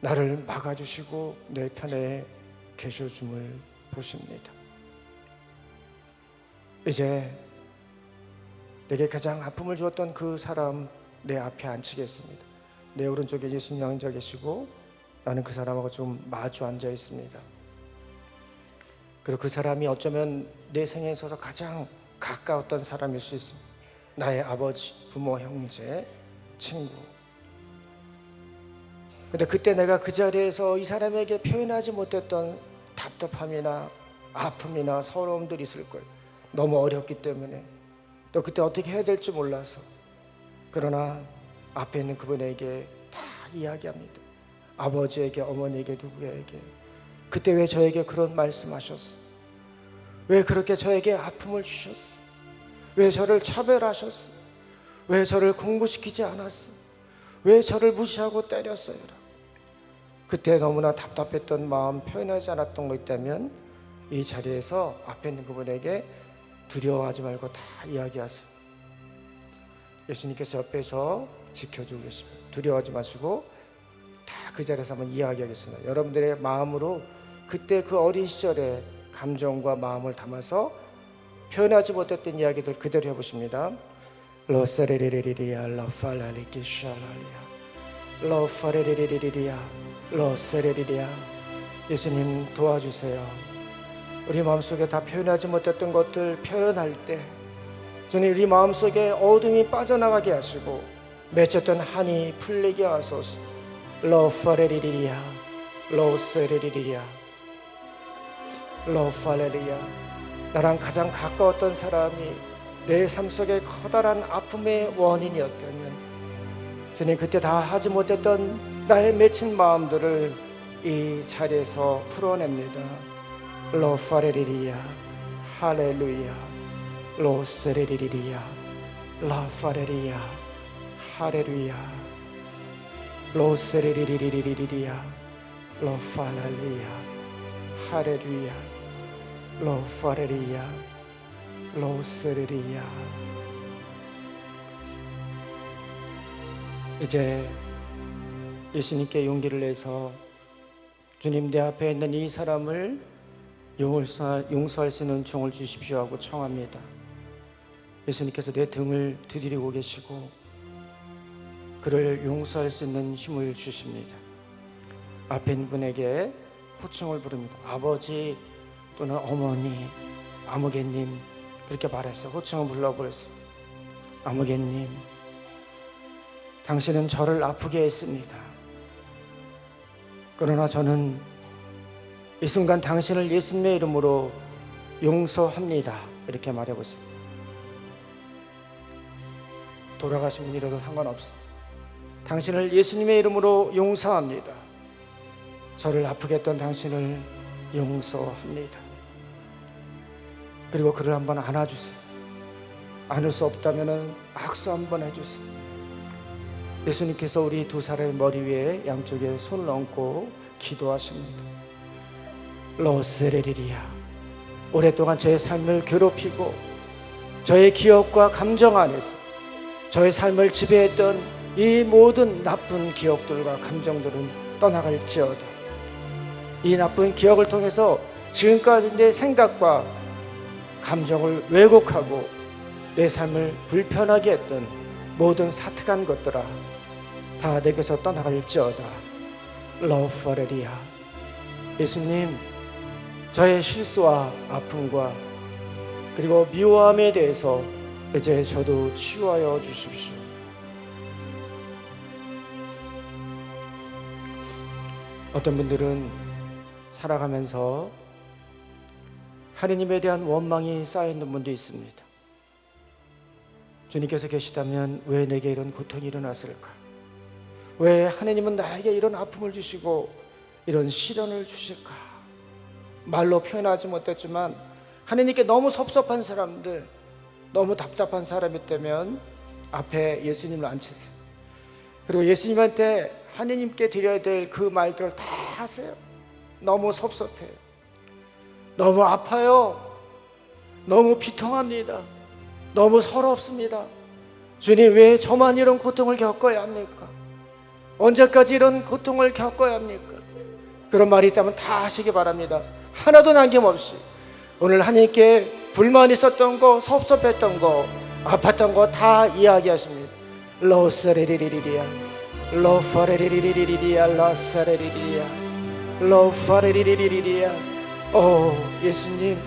나를 막아주시고 내 편에 계셔줌을 보십니다. 이제 내게 가장 아픔을 주었던 그 사람 내 앞에 앉히겠습니다. 내 오른쪽에 예수님 앉아 계시고 나는 그 사람하고 좀 마주 앉아 있습니다. 그리고 그 사람이 어쩌면 내 생에 있어서 가장 가까웠던 사람일 수 있습니다. 나의 아버지, 부모, 형제, 친구. 근데 그때 내가 그 자리에서 이 사람에게 표현하지 못했던 답답함이나 아픔이나 서러움들이 있을 거예요. 너무 어렵기 때문에 또 그때 어떻게 해야 될지 몰라서. 그러나 앞에 있는 그분에게 다 이야기합니다. 아버지에게, 어머니에게, 누구에게 그때 왜 저에게 그런 말씀하셨어? 왜 그렇게 저에게 아픔을 주셨어? 왜 저를 차별하셨어? 왜 저를 공부시키지 않았어? 왜 저를 무시하고 때렸어요? 그때 너무나 답답했던 마음 표현하지 않았던 거 있다면 이 자리에서 앞에 있는 그분에게 두려워하지 말고 다 이야기하세요. 예수님께서 옆에서 지켜주고 계십니다. 두려워하지 마시고 다 그 자리에서 한번 이야기하겠습니다. 여러분들의 마음으로 그때 그 어린 시절의 감정과 마음을 담아서 표현하지 못했던 이야기들 그대로 해보십니다. 로세레리리리리아 로팔라리키샬라리아 로파레리리리리아 로세레리리아. 예수님 도와주세요. 우리 마음속에 다 표현하지 못했던 것들 표현할 때 주님 우리 마음속에 어둠이 빠져나가게 하시고 맺혔던 한이 풀리게 하소서. 로파레리리리아 로세레리리아 로팔레리아. 나랑 가장 가까웠던 사람이 내 삶 속에 커다란 아픔의 원인이었다면 주님 그때 다 하지 못했던 나의 맺힌 마음들을 이 자리에서 풀어냅니다. 로파레리리아 할렐루야 로세레리리아 라파레리아 할렐루야 로세레리리리리리아 로팔랄리아 할렐루야 로파레리아 로세레리아. 이제 예수님께 용기를 내서 주님 내 앞에 있는 이 사람을 용서할 수 있는 종을 주십시오 하고 청합니다. 예수님께서 내 등을 두드리고 계시고 그를 용서할 수 있는 힘을 주십니다. 앞에 있는 분에게 호칭을 부릅니다. 아버지 또는 어머니, 아무개님 그렇게 말했어요. 호칭을 불러버렸어요. 아무개님, 당신은 저를 아프게 했습니다. 그러나 저는 이 순간 당신을 예수님의 이름으로 용서합니다. 이렇게 말해보세요. 돌아가신 분이라도 상관없어요. 당신을 예수님의 이름으로 용서합니다. 저를 아프게 했던 당신을 용서합니다. 그리고 그를 한번 안아주세요. 안을 수 없다면 악수 한번 해주세요. 예수님께서 우리 두 사람의 머리 위에 양쪽에 손을 얹고 기도하십니다. 로스레리리아. 오랫동안 저의 삶을 괴롭히고 저의 기억과 감정 안에서 저의 삶을 지배했던 이 모든 나쁜 기억들과 감정들은 떠나갈지어다. 이 나쁜 기억을 통해서 지금까지 내 생각과 감정을 왜곡하고 내 삶을 불편하게 했던 모든 사특한 것들아 다 내게서 떠나갈지어다. 로퍼레리아. 예수님, 저의 실수와 아픔과 그리고 미워함에 대해서 이제 저도 치유하여 주십시오. 어떤 분들은 살아가면서 하느님에 대한 원망이 쌓여있는 분도 있습니다. 주님께서 계시다면 왜 내게 이런 고통이 일어났을까? 왜 하느님은 나에게 이런 아픔을 주시고 이런 시련을 주실까? 말로 표현하지 못했지만 하느님께 너무 섭섭한 사람들, 너무 답답한 사람이 있다면 앞에 예수님을 앉히세요. 그리고 예수님한테 하느님께 드려야 될 그 말들을 다 하세요. 너무 섭섭해요. 너무 아파요. 너무 비통합니다. 너무 서럽습니다. 주님, 왜 저만 이런 고통을 겪어야 합니까? 언제까지 이런 고통을 겪어야 합니까? 그런 말이 있다면 다 하시기 바랍니다. 하나도 남김없이. 오늘 하나님께 불만 있었던 거, 섭섭했던 거, 아팠던 거 다 이야기하십니다. 로사레리리리리야, 로파레리리리리리야, 라사레리리리야, 로파레리리리리야. 오 예수님,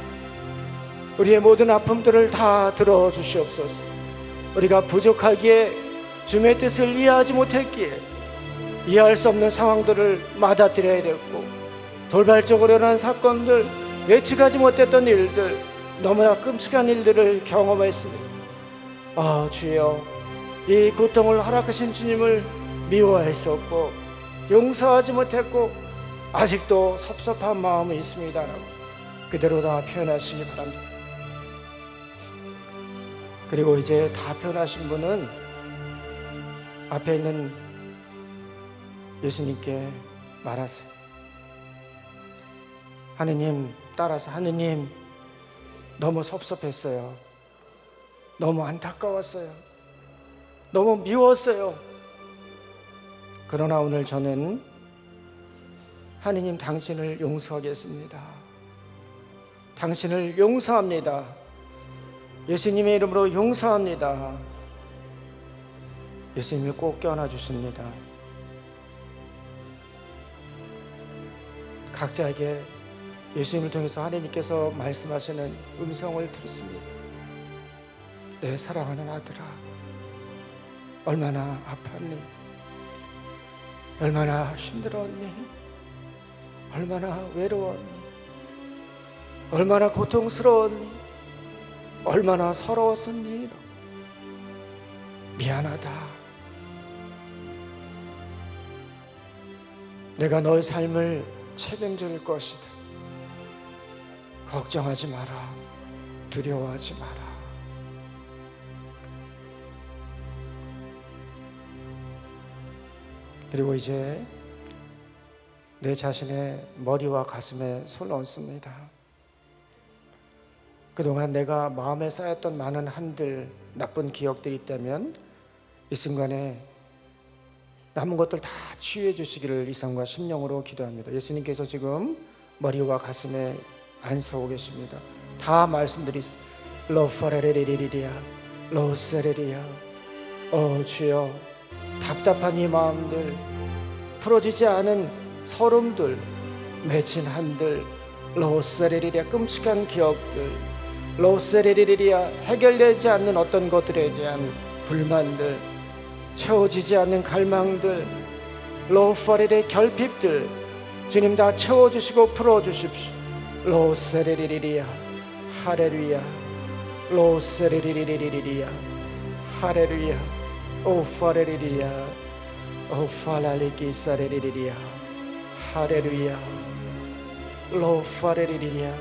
우리의 모든 아픔들을 다 들어주시옵소서. 우리가 부족하기에 주님의 뜻을 이해하지 못했기에 이해할 수 없는 상황들을 맞아들여야 됐고, 돌발적으로 일어난 사건들, 예측하지 못했던 일들, 너무나 끔찍한 일들을 경험했습니다. 아 주여, 이 고통을 허락하신 주님을 미워했었고 용서하지 못했고 아직도 섭섭한 마음이 있습니다. 그대로 다 표현하시기 바랍니다. 그리고 이제 다 표현하신 분은 앞에 있는 예수님께 말하세요. 하느님, 따라서 하느님, 너무 섭섭했어요. 너무 안타까웠어요. 너무 미웠어요. 그러나 오늘 저는 하느님, 당신을 용서하겠습니다. 당신을 용서합니다. 예수님의 이름으로 용서합니다. 예수님이 꼭 껴안아 주십니다. 각자에게 예수님을 통해서 하나님께서 말씀하시는 음성을 들었습니다. 내 사랑하는 아들아, 얼마나 아팠니? 얼마나 힘들었니? 얼마나 외로웠니? 얼마나 고통스러웠니? 얼마나 서러웠었니? 미안하다. 내가 너의 삶을 책임질 것이다. 걱정하지 마라. 두려워하지 마라. 그리고 이제 내 자신의 머리와 가슴에 손을 얹습니다. 그동안 내가 마음에 쌓였던 많은 한들, 나쁜 기억들이 있다면 이 순간에 남은 것들 다 치유해 주시기를 이성과 심령으로 기도합니다. 예수님께서 지금 머리와 가슴에 안수하고 계십니다. 다 말씀드리세요. 로파레레리리리야, 로세레리야. 주여, 답답한 이 마음들, 풀어지지 않은 서름들, 맺힌 한들, 로세레리리야, 끔찍한 기억들, 로세레리리야, 해결되지 않는 어떤 것들에 대한 불만들, 채워지지 않는 갈망들, 로파레레 결핍들, 주님 다 채워주시고 풀어주십시오. 로세레리리리야, 하레루야, 로세레리리리리야, 하레루야, 오파레리리야, 오팔라리기사레리리야, 하레루야, 로파레리리야.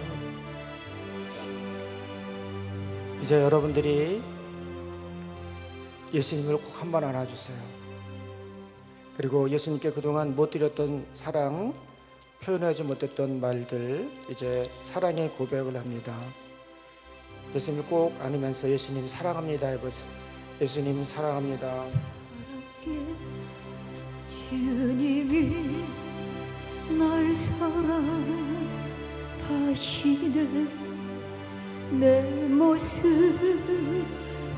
이제 여러분들이 예수님을 꼭 한번 안아주세요. 그리고 예수님께 그동안 못 드렸던 사랑, 표현하지 못했던 말들, 이제 사랑의 고백을 합니다. 예수님을 꼭 안으면서 예수님 사랑합니다 해보세요. 예수님 사랑합니다. 주님이 날 사랑하시네. 내 모습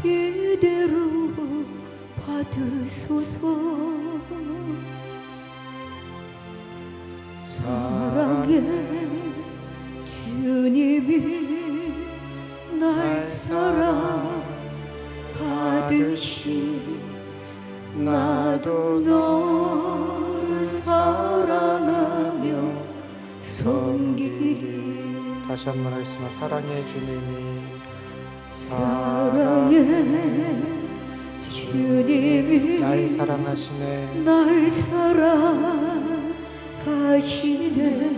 이대로 받으소서. 사랑해 주님이 날 사랑하듯이 나도 너를 사랑하며 섬기리. 다시 한번 하겠습니다. 사랑해 주님이, 사랑해 주님이 날 사랑하시네. 날 사랑하시네.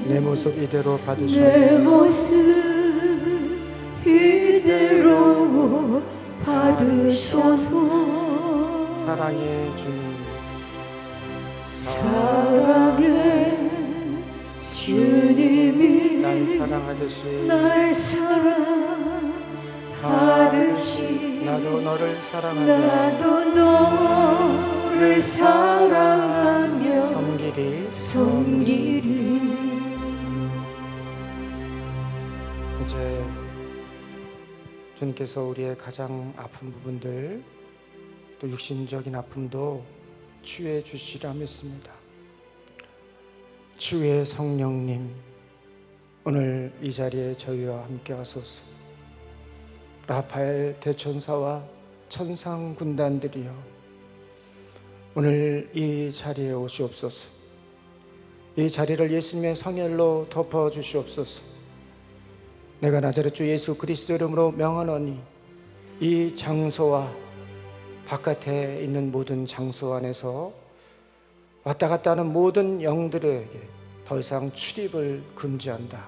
내 모습 이대로 내 받으시네. 모습 이대로 받으소서. 사랑해 주님, 사랑해 주님이 날 사랑하듯이 날 사랑하듯이 나도 너를 사랑하며 나도 너를 사랑하며 섬기리. 섬기리. 이제 주님께서 우리의 가장 아픈 부분들, 또 육신적인 아픔도 치유해 주시리라 믿습니다. 치유의 성령님, 오늘 이 자리에 저희와 함께 하소서. 라파엘 대천사와 천상 군단들이여, 오늘 이 자리에 오시옵소서. 이 자리를 예수님의 성혈로 덮어 주시옵소서. 내가 나자렛 주 예수 그리스도 이름으로 명하노니 이 장소와 바깥에 있는 모든 장소 안에서 왔다 갔다 하는 모든 영들에게 더 이상 출입을 금지한다.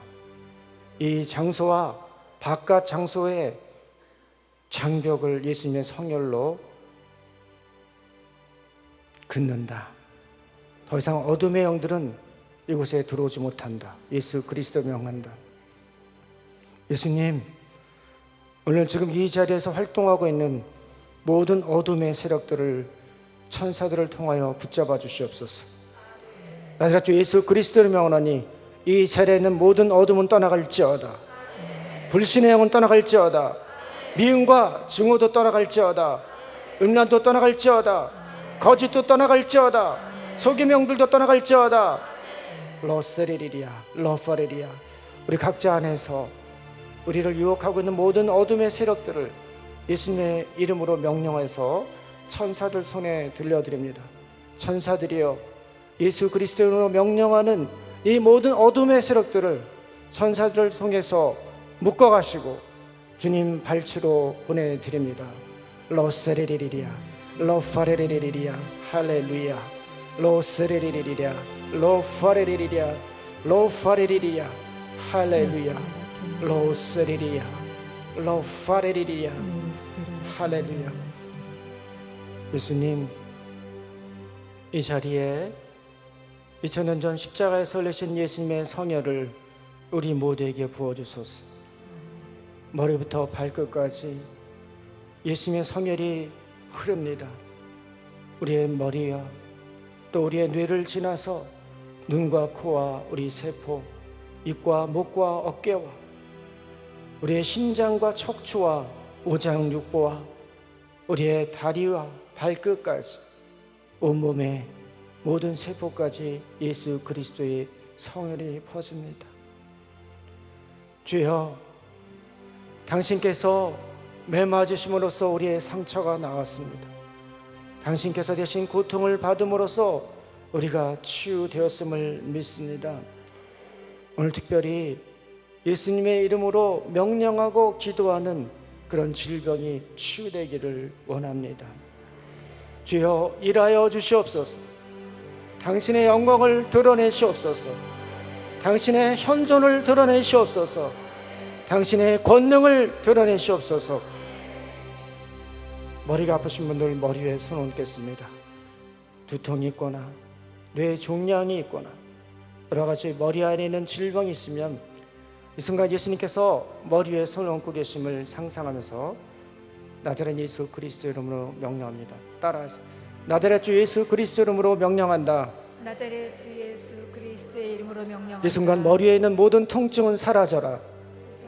이 장소와 바깥 장소의 장벽을 예수님의 성혈로 긋는다. 더 이상 어둠의 영들은 이곳에 들어오지 못한다. 예수 그리스도 명한다. 예수님, 오늘 지금 이 자리에서 활동하고 있는 모든 어둠의 세력들을 천사들을 통하여 붙잡아 주시옵소서. 나사렛 주 예수 그리스도를 명하노니 이 자리에 있는 모든 어둠은 떠나갈지어다. 불신의 영은 떠나갈지어다. 미움과 증오도 떠나갈지어다. 음란도 떠나갈지어다. 거짓도 떠나갈지어다. 속임 영들도 떠나갈지어다. 러세리리야, 러파레리야. 우리 각자 안에서 우리를 유혹하고 있는 모든 어둠의 세력들을 예수님의 이름으로 명령해서 천사들 손에 들려드립니다. 천사들이여, 예수 그리스도의 이름으로 명령하는 이 모든 어둠의 세력들을 천사들을 통해서 묶어가시고 주님 발치로 보내드립니다. 로세레리리리야, 로파레리리리야, 할렐루야. 로세레리리리야, 로파레리리리야, 로파레리리야, 할렐루야. 로세리리야, 로파레리리야, 할렐루야. 예수님, 이 자리에 2000년 전 십자가에서 흘리신 예수님의 성혈을 우리 모두에게 부어주소서. 머리부터 발끝까지 예수님의 성혈이 흐릅니다. 우리의 머리와 또 우리의 뇌를 지나서 눈과 코와 우리 세포, 입과 목과 어깨와 우리의 심장과 척추와 오장육부와 우리의 다리와 발끝까지 온몸의 모든 세포까지 예수 그리스도의 성혈이 퍼집니다. 주여, 당신께서 매 맞으심으로써 우리의 상처가 나았습니다. 당신께서 대신 고통을 받음으로써 우리가 치유되었음을 믿습니다. 오늘 특별히 예수님의 이름으로 명령하고 기도하는 그런 질병이 치유되기를 원합니다. 주여, 일하여 주시옵소서. 당신의 영광을 드러내시옵소서. 당신의 현존을 드러내시옵소서. 당신의 권능을 드러내시옵소서. 머리가 아프신 분들 머리 위에 손 얹겠습니다. 두통이 있거나 뇌 종양이 있거나 여러 가지 머리 안에 있는 질병이 있으면 이 순간 예수님께서 머리 위에 손을 얹고 계심을 상상하면서 나자렛 예수 그리스도 이름으로 명령합니다. 따라하세요. 나자렛 주 예수 그리스도 이름으로 명령한다. 나자렛 주 예수 그리스도의 이름으로 명령한다. 이 순간 머리에 있는 모든 통증은 사라져라.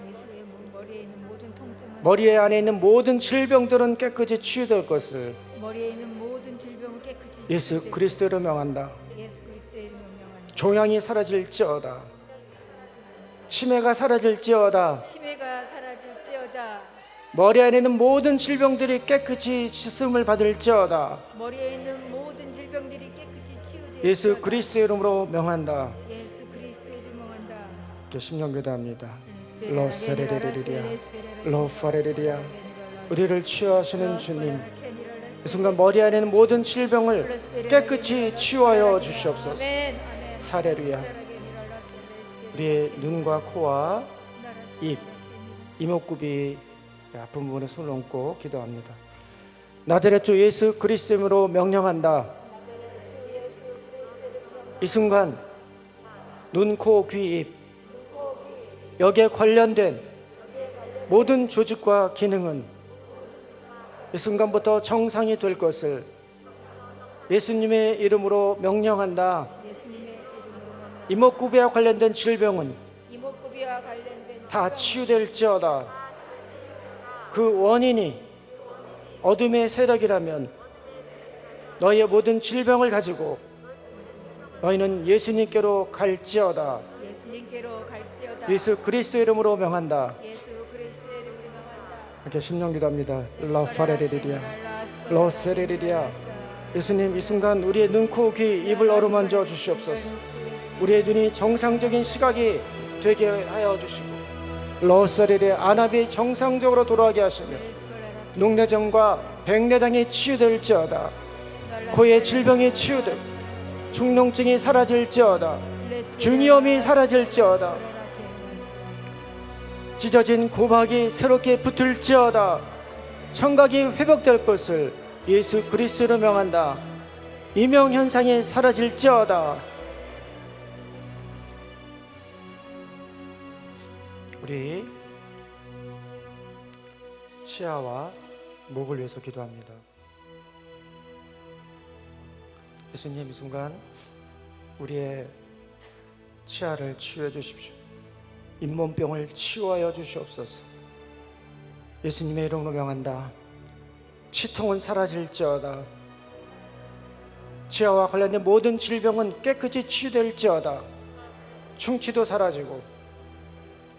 예수의 머리에 있는 모든 통증은 머리 안에 있는 모든 질병들은 깨끗이 치유될 것을 머리에 있는 모든 질병을 깨끗이 예수 치유될 그리스도로 명한다. 예수 그리스도의 이름으로 명령한다. 종양이 사라질지어다. 치매가 사라질지어다. 치매가 사라질지어다. 머리 안에 있는 모든 질병들이 깨끗이 씻음을 받을지어다. 머리에 있는 모든 질병들이 깨끗이 치유되어 예수 그리스도의 이름으로 명한다. 예수 그리스도의 이름으로 명한다. 이렇게 심령기도합니다. 로세레레리리야, 로파레리리야. 우리를 치유하시는 주님, 이 순간 머리 안에 있는 모든 질병을 깨끗이 치유하여 주시옵소서. 아멘. 할렐루야. 우리의 눈과 코와 입, 이목구비 아픈 부분에 손을 얹고 기도합니다. 나자렛 주 예수 그리스도 이름으로 명령한다. 이 순간 눈, 코, 귀, 입 여기에 관련된 모든 조직과 기능은 이 순간부터 정상이 될 것을 예수님의 이름으로 명령한다. 예수님의 이름으로 이목구비와 관련된 질병은 이목구비와 관련된 다 치유될지어다. 그 원인이 어둠의 세력이라면 너희의 모든 질병을 가지고 너희는 예수님께로 갈지어다. 예수님께로 갈지어다. 예수 그리스도 이름으로 명한다. 예수 그리스도의 이름으로 명한다. 이렇게 심령 기도합니다. 라파레리리아 로세레리리아. 예수님, 이 순간 우리의 눈, 코, 귀, 입을 어루만져 주시옵소서. 우리의 눈이 정상적인 시각이 되게 하여 주시고 로세레리아 안압이 정상적으로 돌아가게 하시며 녹내장과 백내장이 치유될지어다. 코의 질병이 치유되고 중농증이 사라질지어다. 중이염이 사라질지어다. 찢어진 고박이 새롭게 붙을지어다. 청각이 회복될 것을 예수 그리스도로 명한다. 이명 현상이 사라질지어다. 우리 치아와 목을 위해서 기도합니다. 예수님, 이 순간 우리의 치아를 치유해 주십시오. 잇몸병을 치유하여 주시옵소서. 예수님의 이름으로 명한다. 치통은 사라질지어다. 치아와 관련된 모든 질병은 깨끗이 치유될지어다. 충치도 사라지고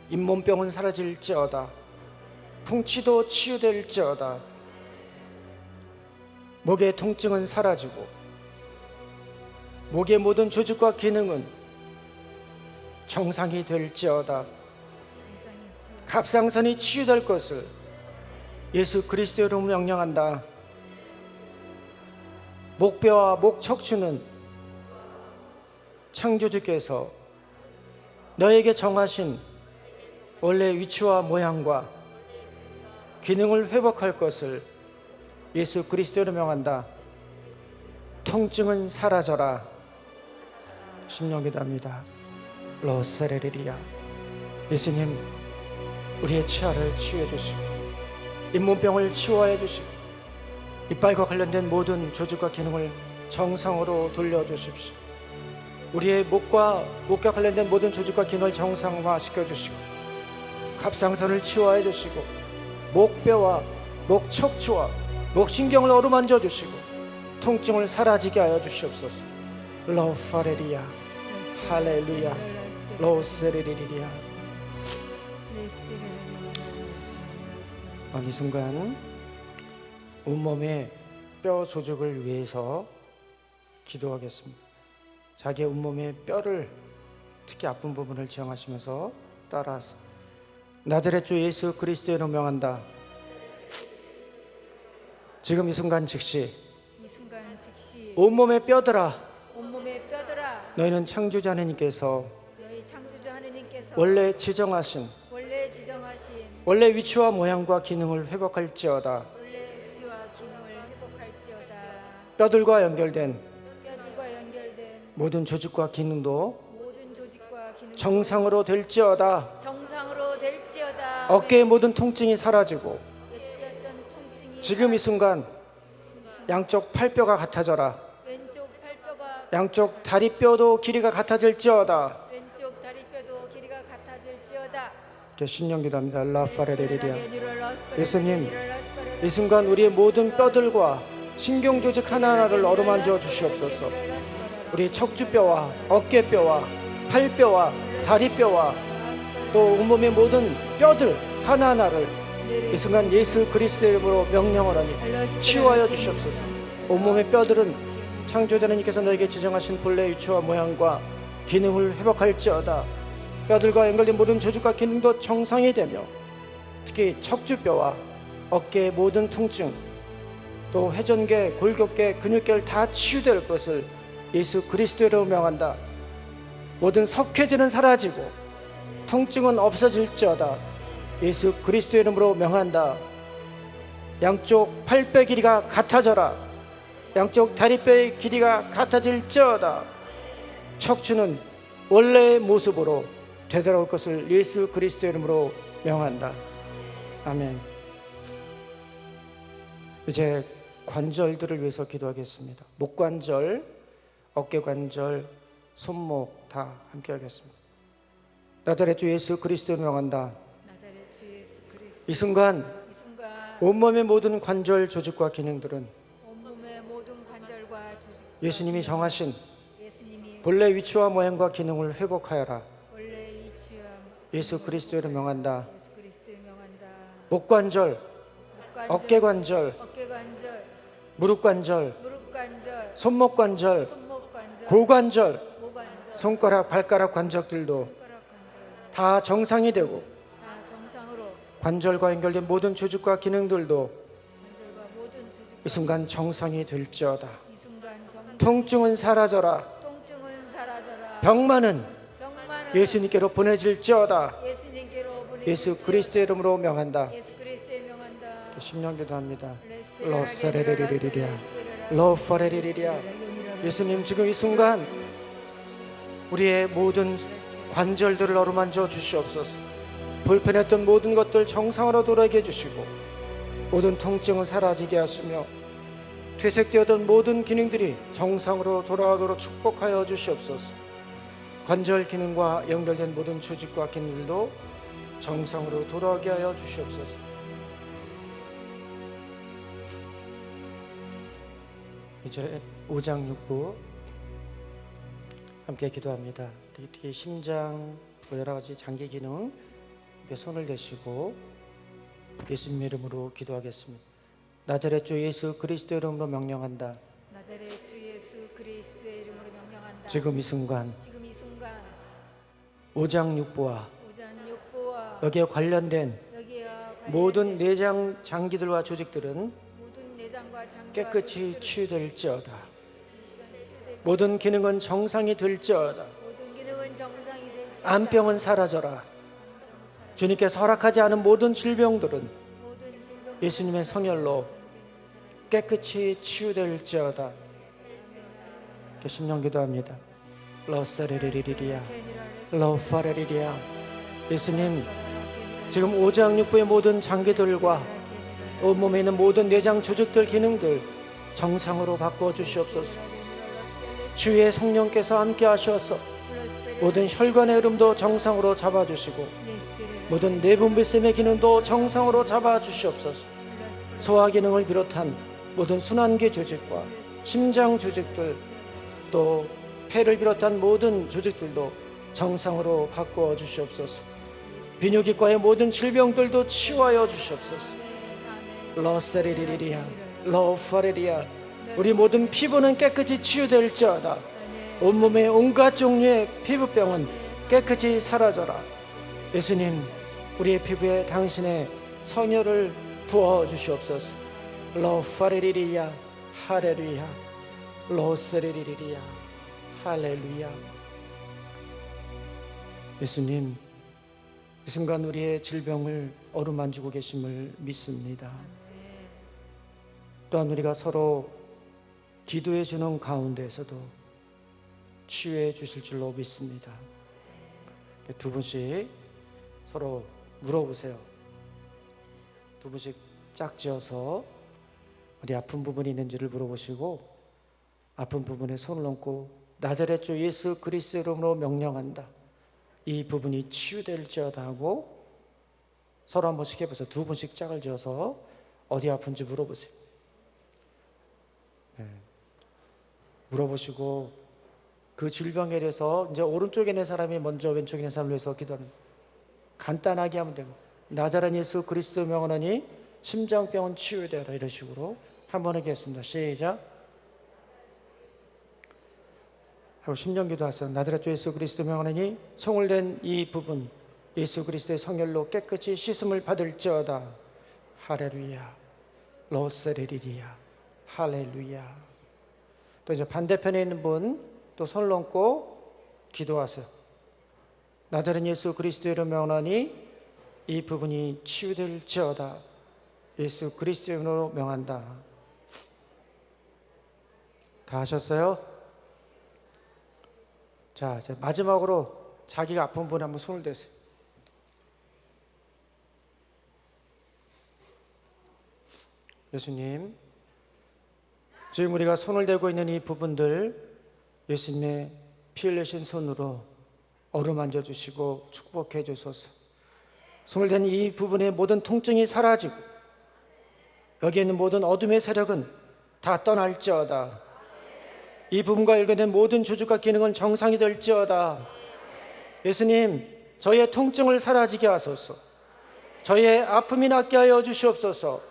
잇몸병은 사라질지어다. 풍치도 치유될지어다. 목의 통증은 사라지고 목의 모든 조직과 기능은 정상이 될지어다. 갑상선이 치유될 것을 예수 그리스도 이름으로 명령한다. 목뼈와 목 척추는 창조주께서 너에게 정하신 원래 위치와 모양과 기능을 회복할 것을 예수 그리스도로 명한다. 통증은 사라져라. 심령 기도합니다. 로세레리리아. 예수님, 우리의 치아를 치유해 주시고 잇몸병을 치유해 주시고 이빨과 관련된 모든 조직과 기능을 정상으로 돌려주십시오. 우리의 목과 관련된 모든 조직과 기능을 정상화시켜 주시고 갑상선을 치유해 주시고 목뼈와 목 척추와 목신경을 어루만져 주시고 통증을 사라지게 하여 주시옵소서. 로파레리아 할렐루야 로세리리리아. 이 순간 온몸의 뼈 조직을 위해서 기도하겠습니다. 자기의 온몸의 뼈를 특히 아픈 부분을 지향하시면서 따라서 나자렛 주 예수 그리스도의 이름으로 명한다. 지금 이 순간 즉시 온몸의 뼈들아, 온몸의 뼈들아, 너희는 창조자 하나님께서 너희 창조주 하느님께서 원래 지정하신 원래 위치와 모양과 기능을 회복할지어다. 원래 위치와 기능을 회복할지어다. 뼈들과 연결된 모든 조직과 모든 기능도 기능 정상으로 될지어다. 정상으로 될지어다. 어깨의 모든 통증이 사라지고 어떤 통증이 지금 이 순간 양쪽 팔뼈가 같아져라. 왼쪽 팔뼈가 양쪽 다리뼈도 길이가 같아질지어다. 왼쪽 다리뼈도 길이가 같아질지어다. 이렇게 신령 기도합니다. 라파레레리아. 예수님, 이 순간 우리의 모든 뼈들과 신경 조직 하나하나를 어루만져 주시옵소서. 우리 척추뼈와 어깨뼈와 팔뼈와 다리뼈와 또 온몸의 모든 뼈들 하나하나를 이 순간 예수 그리스도의 이름으로 명령을 하니 치유하여 주시옵소서. 온몸의 뼈들은 창조자 하나님께서 너에게 지정하신 본래 위치와 모양과 기능을 회복할지어다. 뼈들과 연결된 모든 조직과 기능도 정상이 되며 특히 척추뼈와 어깨의 모든 통증 또 회전계, 골격계, 근육계를 다 치유될 것을 예수 그리스도로 명한다. 모든 석회질은 사라지고 통증은 없어질지어다. 예수 그리스도 이름으로 명한다. 양쪽 팔뼈 길이가 같아져라. 양쪽 다리뼈의 길이가 같아질지어다. 척추는 원래의 모습으로 되돌아올 것을 예수 그리스도의 이름으로 명한다. 아멘. 이제 관절들을 위해서 기도하겠습니다. 목관절, 어깨관절, 손목 다 함께 하겠습니다. 나자렛 주 예수 그리스도를 명한다. 나자렛 주 예수 그리스도 이 순간 이 순간 온몸의 모든 관절 조직과 기능들은 온몸의 모든 관절과 조직 예수님이 정하신 예수님이 본래 위치와 모양과 기능을 회복하여라. 원래 이치함 예수 그리스도를 명한다. 예수 그리스도의 명한다. 목관절, 목관절, 어깨관절, 어깨관절, 무릎관절, 무릎관절, 손목관절, 손목관절, 고관절, 모관절, 손가락, 발가락 관절들도 손가락 관절 다 정상이 되고 다 정상으로 관절과 연결된 모든 조직과 기능들도 관절과 모든 조직 이 순간 정상이 될지어다. 이 순간 통증은 사라져라. 통증은 사라져라. 병만은 병만은 예수님께로 보내질지어다. 예수님께로 보내질지어다. 예수 그리스도의 이름으로 명한다. 예수 그리스도의 명한다. 심령 기도합니다. 레스페라라 로사레리리리리아, 레스페라라 로파레리리리아. 예수님 지금 이 순간 우리의 모든 관절들을 어루만져 주시옵소서. 불편했던 모든 것들 정상으로 돌아오게 해주시고 모든 통증은 사라지게 하시며 퇴색되었던 모든 기능들이 정상으로 돌아가도록 축복하여 주시옵소서. 관절 기능과 연결된 모든 조직과 기능들도 정상으로 돌아오게 하여 주시옵소서. 이제 5장 6부 함께 기도합니다. 특히 심장, 여러 가지 장기 기능 손을 대시고 예수님 이름으로 기도하겠습니다. 나자렛 주 예수 그리스도 이름으로 명령한다. 나자렛 주 예수 그리스도의 이름으로 명령한다. 지금 이 순간 지금 이 순간 5장 6부와 오전 육부와 여기에 관련된 여기와 모든 내장 장기들과 조직들은 모든 내장과 장기와 깨끗이 조직들은 치유될지어다. 이 시간 치유될 모든 기능은 정상이 될지어다. 모든 기능은 정상이 될지어다. 암병은 사라져라. 주님께서 허락하지 않은 모든 질병들은 모든 질병 예수님의 성혈로 깨끗이 치유될지어다. 심령 기도합니다. 러사레리리리리아, 러파레리리아. 예수님 지금 5장 6부의 모든 장기들과 온몸에 있는 모든 내장 조직들 기능들 정상으로 바꿔 주시옵소서. 주의 성령께서 함께 하셔서 모든 혈관의 흐름도 정상으로 잡아주시고 모든 내분비샘의 기능도 정상으로 잡아주시옵소서. 소화 기능을 비롯한 모든 순환기 조직과 심장 조직들 또 폐를 비롯한 모든 조직들도 정상으로 바꾸어 주시옵소서. 비뇨기과의 모든 질병들도 치유하여 주시옵소서. 러세리리리리아, 러파레리아. 우리 모든 피부는 깨끗이 치유될지어다. 온몸의 온갖 종류의 피부병은 깨끗이 사라져라. 예수님, 우리의 피부에 당신의 성혈을 부어 주시옵소서. 러파레리리아, 할렐루야. 로세리리리아, 할렐루야. 예수님, 이 순간 우리의 질병을 어루만지고 계심을 믿습니다. 또한 우리가 서로 기도해 주는 가운데에서도 치유해 주실 줄로 믿습니다. 두 분씩 서로 물어보세요. 두 분씩 짝지어서 어디 아픈 부분이 있는지를 물어보시고 아픈 부분에 손을 얹고 나자렛 주 예수 그리스도 이름으로 명령한다. 이 부분이 치유될지어다 하고 서로 한 번씩 해보세요. 두 분씩 짝을 지어서 어디 아픈지 물어보세요. 네. 물어보시고 그 질병에 대해서 이제 오른쪽에 있는 사람이 먼저 왼쪽에 있는 사람을 위해서 기도하는, 간단하게 하면 됩니다. 나자렛 예수 그리스도 명하노니 심장병은 치유되어라. 이런 식으로 한 번 하겠습니다. 시작. 하고 심령 기도하세요. 나자렛 주 예수 그리스도 명하노니 성을된 이 부분 예수 그리스도의 성혈로 깨끗이 씻음을 받을지어다. 할렐루야. 로세리리리아, 할렐루야. 또 이제 반대편에 있는 분 또 손을 얹고 기도하세요. 나자렛 예수 그리스도의 이름으로 명하노니 이 부분이 치유될지어다. 예수 그리스도의 이름으로 명한다. 다 하셨어요? 자, 이제 마지막으로 자기가 아픈 분에 한번 손을 대세요. 예수님, 지금 우리가 손을 대고 있는 이 부분들 예수님의 피 흘리신 손으로 어루만져 주시고 축복해 주소서. 손을 댄 이 부분의 모든 통증이 사라지고 여기에 있는 모든 어둠의 세력은 다 떠날지어다. 이 부분과 연결된 모든 조직과 기능은 정상이 될지어다. 예수님, 저희의 통증을 사라지게 하소서. 저희의 아픔이 낫게 하여 주시옵소서.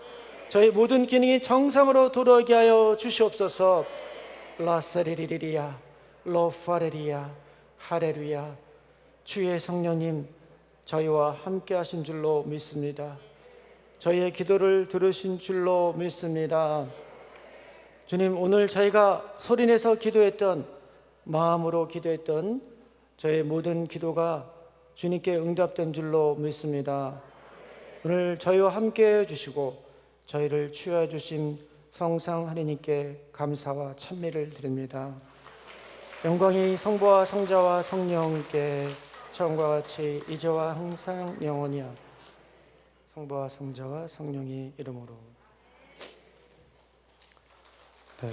저희 모든 기능이 정상으로 돌아오게 하여 주시옵소서. 라사리리리야 로파레리야 하레루야. 주의 성령님, 저희와 함께 하신 줄로 믿습니다. 저희의 기도를 들으신 줄로 믿습니다. 주님, 오늘 저희가 소리내서 기도했던, 마음으로 기도했던 저희 모든 기도가 주님께 응답된 줄로 믿습니다. 오늘 저희와 함께 해주시고 저희를 치유해 주신 성상 하느님께 감사와 찬미를 드립니다. 영광이 성부와 성자와 성령께 처음과 같이 이제와 항상 영원히야. 성부와 성자와 성령의 이름으로. 네.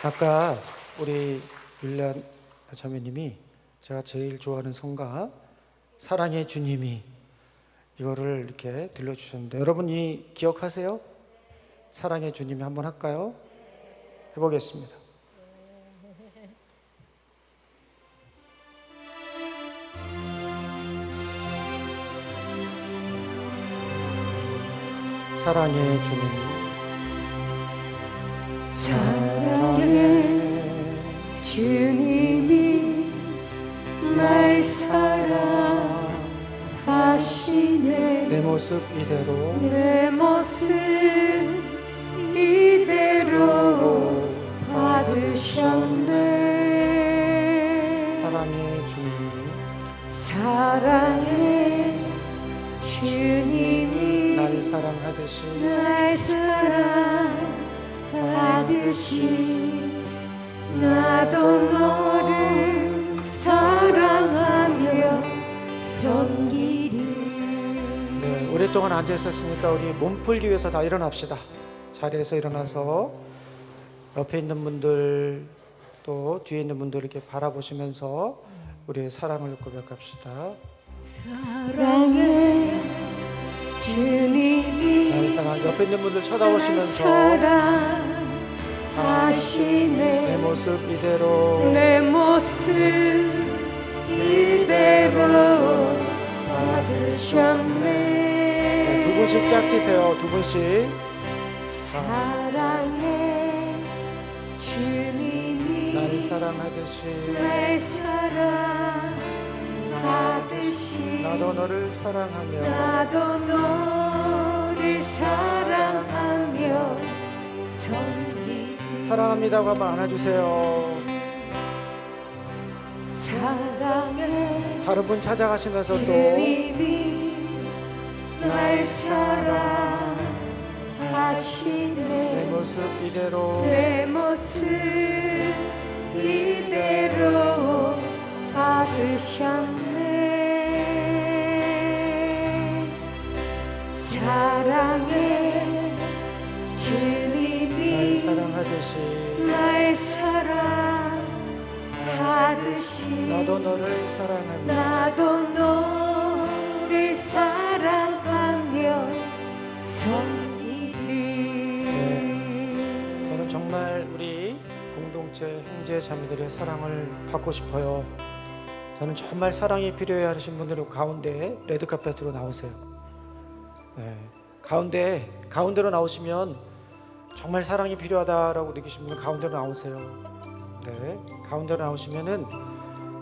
아까 우리 율리안 자매님이 제가 제일 좋아하는 성가 사랑의 주님이 이거를 이렇게 들려주셨는데 여러분 이 기억하세요? 사랑의 주님이 한번 할까요? 해보겠습니다. 사랑의 주님, 사랑의 주님이 날 사랑하시네. 내 모습 이대로 내 모습 이대로 받으셨네. 사랑의 주님, 사랑의 주님이 날 사랑하듯이 날 사랑하듯이 나도 너를 사랑하며 섬기리. 네, 오랫동안 앉아 있었으니까 우리 몸 풀기 위해서 다 일어납시다. 자리에서 일어나서 옆에 있는 분들 또 뒤에 있는 분들 이렇게 바라보시면서 우리의 사랑을 고백합시다. 사랑의 주님이 날 사랑. 옆에 있는 분들 날 쳐다보시면서 사랑하시네. 내 모습 이대로 내 모습 이대로 받으셨네. 두 분씩 짝지세요. 두 분씩. 사랑의 주님이 날 사랑하듯이 날 사랑하듯이 나도 너를 사랑하며 나도 너를 사랑하며 섬기. 사랑합니다고 한번 안아주세요. 사랑의 다른 분 찾아가시면서 또 주님이 날 내 사랑하시네. 모습 이대로 내 모습 이대로 받으셨네. 사랑의 날 주님이 사랑하듯이 날 사랑하듯이 나도 너를 사랑하며 나도 너를 사랑하며 섬기리. 저는 정말 우리 공동체 형제 자매들의 사랑을 받고 싶어요. 저는 정말 사랑이 필요해 하신 분들은 가운데 레드카펫으로 나오세요. 네, 가운데로 나오시면 정말 사랑이 필요하다라고 느끼시는 분은 가운데로 나오세요. 네, 가운데로 나오시면은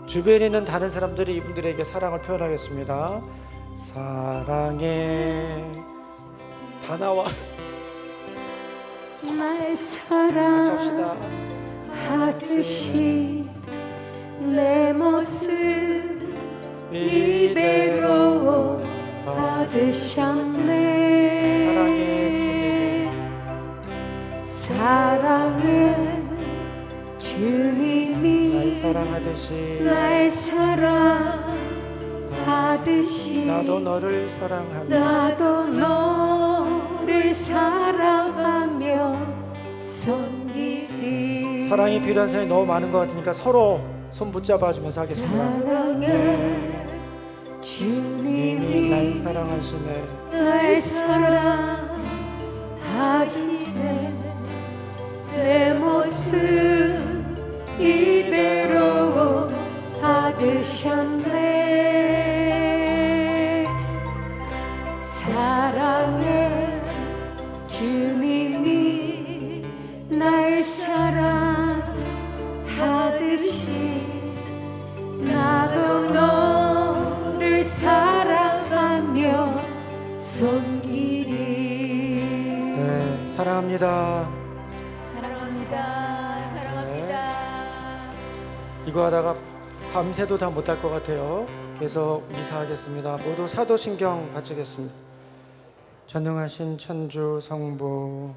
주변에 있는 다른 사람들이 이분들에게 사랑을 표현하겠습니다. 사랑해. 다 나와. 날 같이 합시다. 사랑하듯이 내 모습 이대로 받으셨네. 사랑의 사랑의 사랑하듯이 날 사랑하듯이 나도 너를 사랑하며 나도 너를 사랑하며 섬기리. 사랑이 필요한 사람이 너무 많은 것 같으니까 서로 손 붙잡아주면서 하겠습니다. 사랑해 주님이 날 주님이 사랑하시네. 날 사랑하시네. 내 모습 이대로 받으셨네. 사랑해 주님이 날 사랑하듯이 나도 너를 사랑하며 섬기리. 네, 사랑합니다. 사랑합니다. 사랑합니다. 이거 하다가 밤새도 다 못할 것 같아요. 계속 미사하겠습니다. 모두 사도신경 바치겠습니다. 전능하신 천주 성부